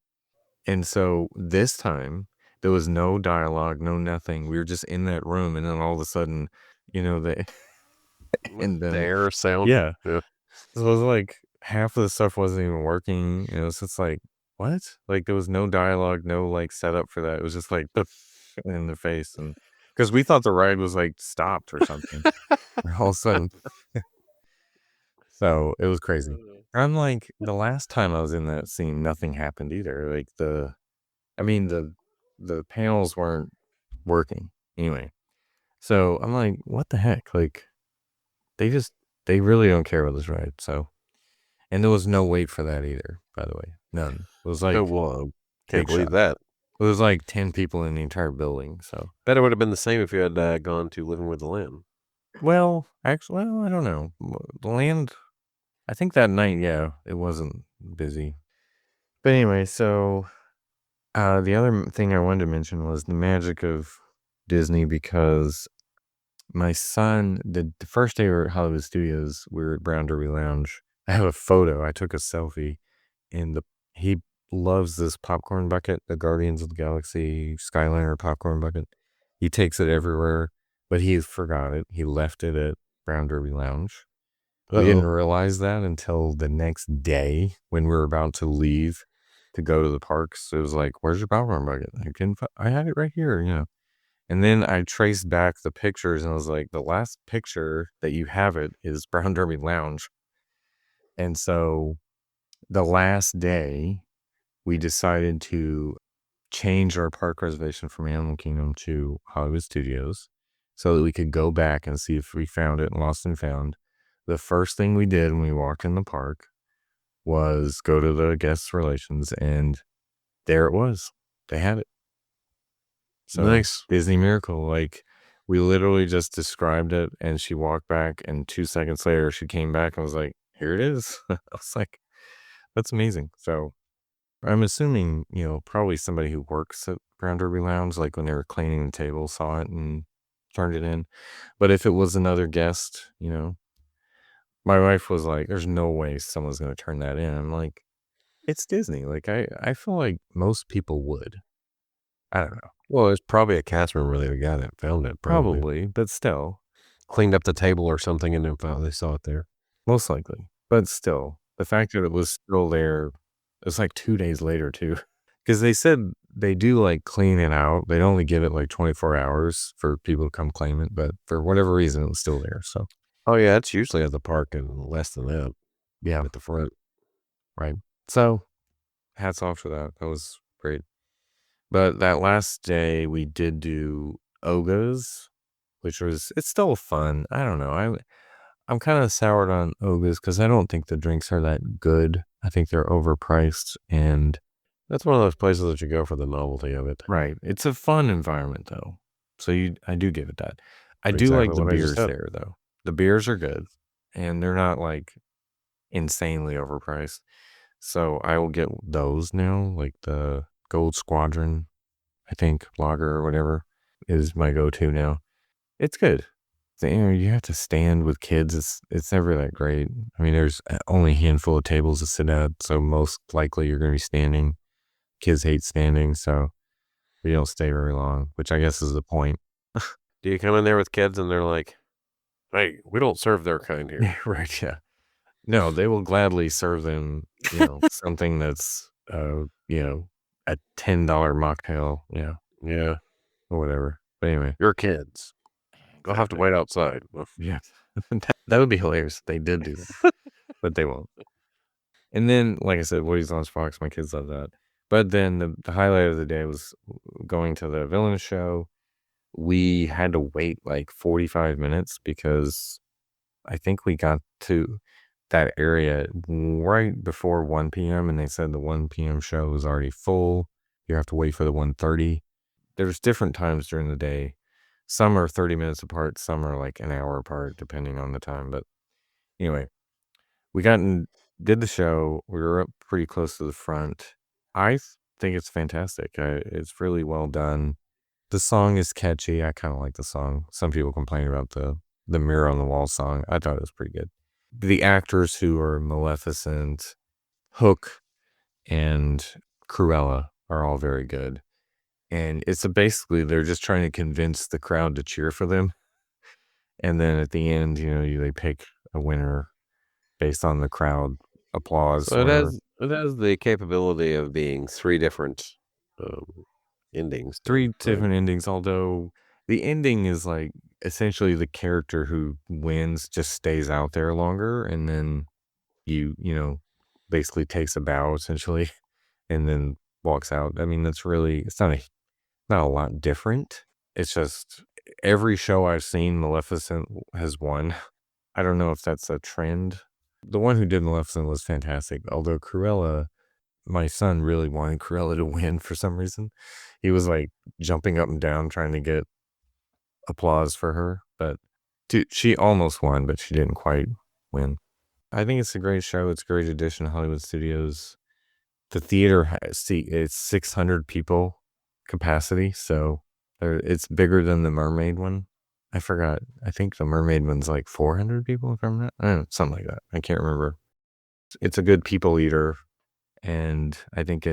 Speaker 1: And so this time there was no dialogue, no nothing. We were just in that room, and then all of a sudden, they and
Speaker 2: the
Speaker 1: then
Speaker 2: air sound.
Speaker 1: yeah.
Speaker 2: Yeah.
Speaker 1: So it was like half of the stuff wasn't even working. And it was just like, what? Like there was no dialogue, no like setup for that. It was just like in the face, and because we thought the ride was like stopped or something. All of a sudden, so it was crazy. I'm like, the last time I was in that scene, nothing happened either. Like the panels weren't working anyway. So I'm like, what the heck? Like they really don't care about this ride. So, and there was no wait for that either, by the way. None. It was
Speaker 2: Oh,
Speaker 1: like
Speaker 2: well, can't
Speaker 1: big
Speaker 2: believe
Speaker 1: shot.
Speaker 2: that.
Speaker 1: It was like 10 people in the entire building. So,
Speaker 2: Bet it would have been the same if you had gone to Living with the Land.
Speaker 1: well, actually, well, I don't know. The land, I think that night, yeah, it wasn't busy. But anyway, so the other thing I wanted to mention was the magic of Disney, because my son, the first day we were at Hollywood Studios, we were at Brown Derby Lounge. I have a photo. I took a selfie, and he loves this popcorn bucket, the Guardians of the Galaxy Skyliner popcorn bucket. He takes it everywhere, but he forgot it. He left it at Brown Derby Lounge. We didn't
Speaker 2: Uh-oh.
Speaker 1: realize that until the next day when we were about to leave to go to the parks. It was like, "Where's your popcorn bucket?" I had it right here. And then I traced back the pictures, and I was like, the last picture that you have it is Brown Derby Lounge. And so the last day, we decided to change our park reservation from Animal Kingdom to Hollywood Studios so that we could go back and see if we found it in Lost and Found. The first thing we did when we walked in the park was go to the guest relations, and there it was. They had it. So
Speaker 2: Nice.
Speaker 1: Disney Miracle, like we literally just described it, and she walked back, and 2 seconds later she came back and was like, "Here it is." I was like, "That's amazing." So I'm assuming, probably somebody who works at Brown Derby Lounge, like when they were cleaning the table, saw it and turned it in. But if it was another guest, my wife was like, "There's no way someone's gonna turn that in." I'm like, "It's Disney." Like I feel like most people would. I don't know.
Speaker 2: Well, it's probably a cast member that got it, found it, probably.
Speaker 1: Probably, but still.
Speaker 2: Cleaned up the table or something and then found they saw it there.
Speaker 1: Most likely. But still, the fact that it was still there, it's like 2 days later too, because they said they do, like, clean it out. They only give it, like, 24 hours for people to come claim it, but for whatever reason, it was still there, so
Speaker 2: Oh, yeah, it's usually at the park and less than that
Speaker 1: yeah,
Speaker 2: at the front.
Speaker 1: right. So, hats off for that. That was great. But that last day, we did do Oga's, which was it's still fun. I don't know. I'm kinda soured on Oga's because I don't think the drinks are that good. I think they're overpriced, and
Speaker 2: That's one of those places that you go for the novelty of it.
Speaker 1: right. It's a fun environment though. So I do give it that. I do
Speaker 2: Exactly
Speaker 1: like the
Speaker 2: what I just
Speaker 1: beers
Speaker 2: said.
Speaker 1: there though. The beers are good, and they're not like insanely overpriced. So I will get those now, like the Gold Squadron, I think, lager or whatever is my go-to now. It's good. You have to stand with kids. It's never that great. I mean, there's only a handful of tables to sit at, so most likely you're going to be standing. kids hate standing, so we don't stay very long, which I guess is the point.
Speaker 2: Do you come in there with kids and they're like, "Hey, we don't serve their kind here."
Speaker 1: Yeah, right. Yeah. No, they will gladly serve them, something that's, a $10 mocktail,
Speaker 2: Yeah,
Speaker 1: or whatever. But anyway,
Speaker 2: your kids. They'll have to
Speaker 1: exactly.
Speaker 2: wait outside.
Speaker 1: Yeah. That would be hilarious if they did do that, but they won't. And then, like I said, Woody's Lunchbox, my kids love that. But then the highlight of the day was going to the villain show. We had to wait like 45 minutes because I think we got to that area right before 1 p.m. and they said the 1 p.m. show was already full. You have to wait for the 1:30. There's different times during the day. Some are 30 minutes apart, some are like an hour apart, depending on the time. But anyway, we got and did the show. We were up pretty close to the front. I think it's fantastic. It's really well done. The song is catchy. I kind of like the song. Some people complain about the mirror on the wall song. I thought it was pretty good. The actors who are Maleficent, Hook, and Cruella are all very good. And it's basically they're just trying to convince the crowd to cheer for them. And then at the end, they pick a winner based on the crowd applause
Speaker 2: So
Speaker 1: or whatever.
Speaker 2: it has the capability of being 3 different, endings then,
Speaker 1: 3
Speaker 2: right?
Speaker 1: different endings, although the ending is like essentially the character who wins just stays out there longer and then basically takes a bow essentially and then walks out. I mean, it's not a lot different. It's just every show I've seen, Maleficent has won. I don't know if that's a trend. The one who did Maleficent was fantastic, although Cruella, my son really wanted Cruella to win for some reason. He was like jumping up and down trying to get applause for her, but she almost won, but she didn't quite win. I think it's a great show. It's a great addition to Hollywood Studios. The theater it's 600 people capacity, so it's bigger than the Mermaid one. I forgot. I think the Mermaid one's like 400 people, if I'm not, I don't know, something like that. I can't remember. It's a good people eater, and I think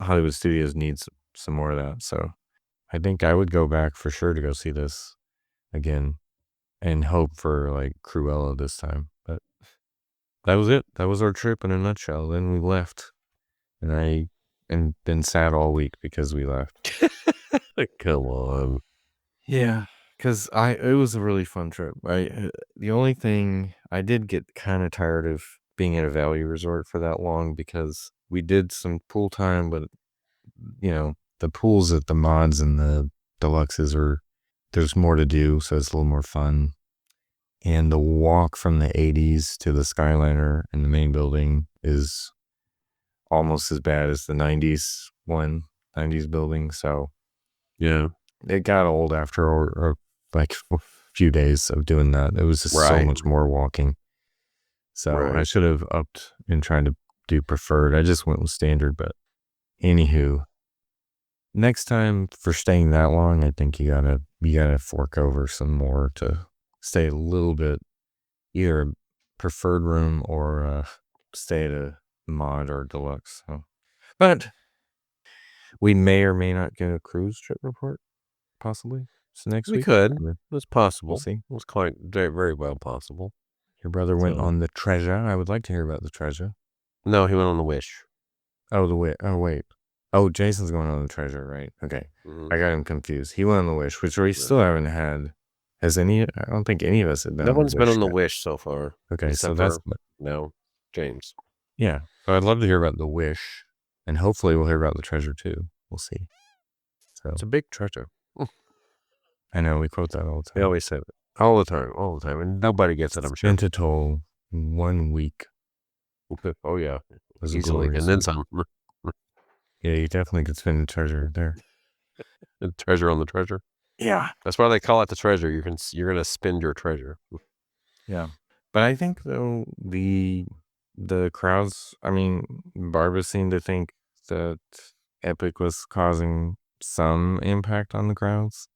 Speaker 1: Hollywood Studios needs some more of that. So I think I would go back for sure to go see this again and hope for like Cruella this time. But that was it. That was our trip in a nutshell. Then we left, and been sad all week because we left.
Speaker 2: Come on.
Speaker 1: Yeah, because it was a really fun trip. The only thing I did get kind of tired of being at a value resort for that long because we did some pool time, but the pools at the mods and the deluxes there's more to do, so it's a little more fun. And the walk from the 80s to the Skyliner in the main building is almost as bad as the 90s building. So
Speaker 2: Yeah.
Speaker 1: it got old after like a few days of doing that. It was just so
Speaker 2: Right.
Speaker 1: much more walking. So I
Speaker 2: Right.
Speaker 1: should have upped and tried to do preferred. I just went with standard, but anywho, next time for staying that long, I think you gotta fork over some more to stay a little bit, either a preferred room or stay at a mod or deluxe. So, but we may or may not get a cruise trip report, possibly. So next
Speaker 2: We
Speaker 1: week,
Speaker 2: could. It's
Speaker 1: we'll
Speaker 2: possible.
Speaker 1: see.
Speaker 2: It was quite very, very well possible.
Speaker 1: Your brother went
Speaker 2: So
Speaker 1: on the treasure. I would like to hear about the treasure.
Speaker 2: no, he went on the Wish.
Speaker 1: Oh, the wait. Oh, wait. Oh, Jason's going on the treasure, right? Okay.
Speaker 2: Mhm.
Speaker 1: I got him confused. He went on the wish, which we
Speaker 2: Yeah.
Speaker 1: still haven't had. I don't think any of us have been
Speaker 2: No
Speaker 1: on the
Speaker 2: one's been
Speaker 1: wish
Speaker 2: on the
Speaker 1: yet.
Speaker 2: Wish so far.
Speaker 1: Okay. So
Speaker 2: Except
Speaker 1: that's,
Speaker 2: for James.
Speaker 1: yeah. So I'd love to hear about the wish, and hopefully we'll hear about the treasure too. We'll see. So
Speaker 2: It's a big treasure.
Speaker 1: I know we quote that all the
Speaker 2: They
Speaker 1: time.
Speaker 2: always say it. All the time. And nobody gets it, I'm sure.
Speaker 1: Spent a toll 1 week.
Speaker 2: Oh, yeah.
Speaker 1: Was a
Speaker 2: Easily.
Speaker 1: glorious
Speaker 2: And then
Speaker 1: week.
Speaker 2: some.
Speaker 1: Yeah, you definitely could spend the treasure there.
Speaker 2: The treasure on the treasure.
Speaker 1: Yeah.
Speaker 2: That's why they call it the treasure. You're going to spend your treasure.
Speaker 1: Yeah. But I think though the crowds, I mean, Barbara seemed to think that Epic was causing some impact on the crowds.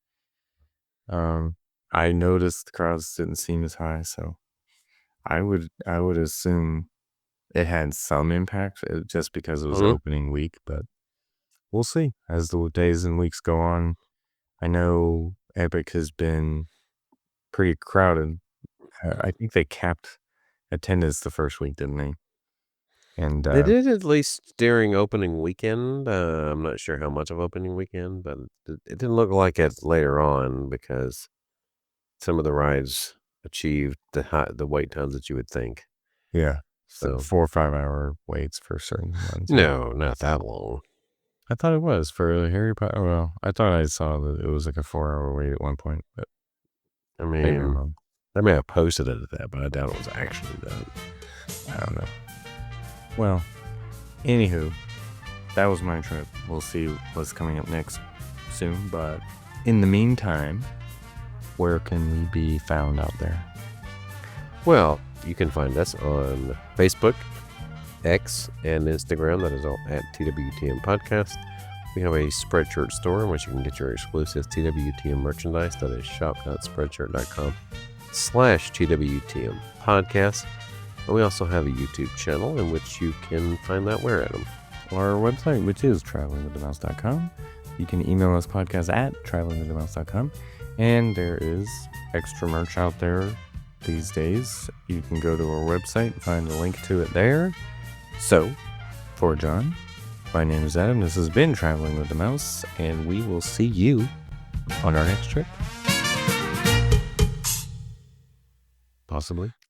Speaker 1: I noticed the crowds didn't seem as high, so I would assume it had some impact just because it was
Speaker 2: Mhm.
Speaker 1: opening week, but we'll see as the days and weeks go on. I know Epic has been pretty crowded. I think they capped attendance the first week, didn't they? And
Speaker 2: They did at least during opening weekend. I'm not sure how much of opening weekend, but it didn't look like it later on because some of the rides achieved the wait times that you would think.
Speaker 1: yeah, so
Speaker 2: So
Speaker 1: 4 or 5 hour waits for certain ones. Yeah.
Speaker 2: no, not that long.
Speaker 1: I thought it was for Harry Potter. Well, I thought I saw that it was like a 4 hour wait at one point, but
Speaker 2: I
Speaker 1: maybe I'm
Speaker 2: mean,
Speaker 1: wrong.
Speaker 2: they may have posted it at that, but I doubt it was actually that.
Speaker 1: I don't know. Well, anywho, that was my trip. We'll see what's coming up next soon, but in the meantime, where can we be found out there?
Speaker 2: Well, you can find us on Facebook, X, and Instagram. That is all at TWTM Podcast. We have a Spreadshirt store in which you can get your exclusive TWTM merchandise. That is shop.spreadshirt.com/TWTM Podcast. And we also have a YouTube channel in which you can find that where, Adam?
Speaker 1: Our website, which is travelingwiththemouse.com. You can email us podcast at travelingwiththemouse.com. And there is extra merch out there these days. You can go to our website and find a link to it there. So, for John, my name is Adam. This has been Traveling with the Mouse, and we will see you on our next trip. Possibly.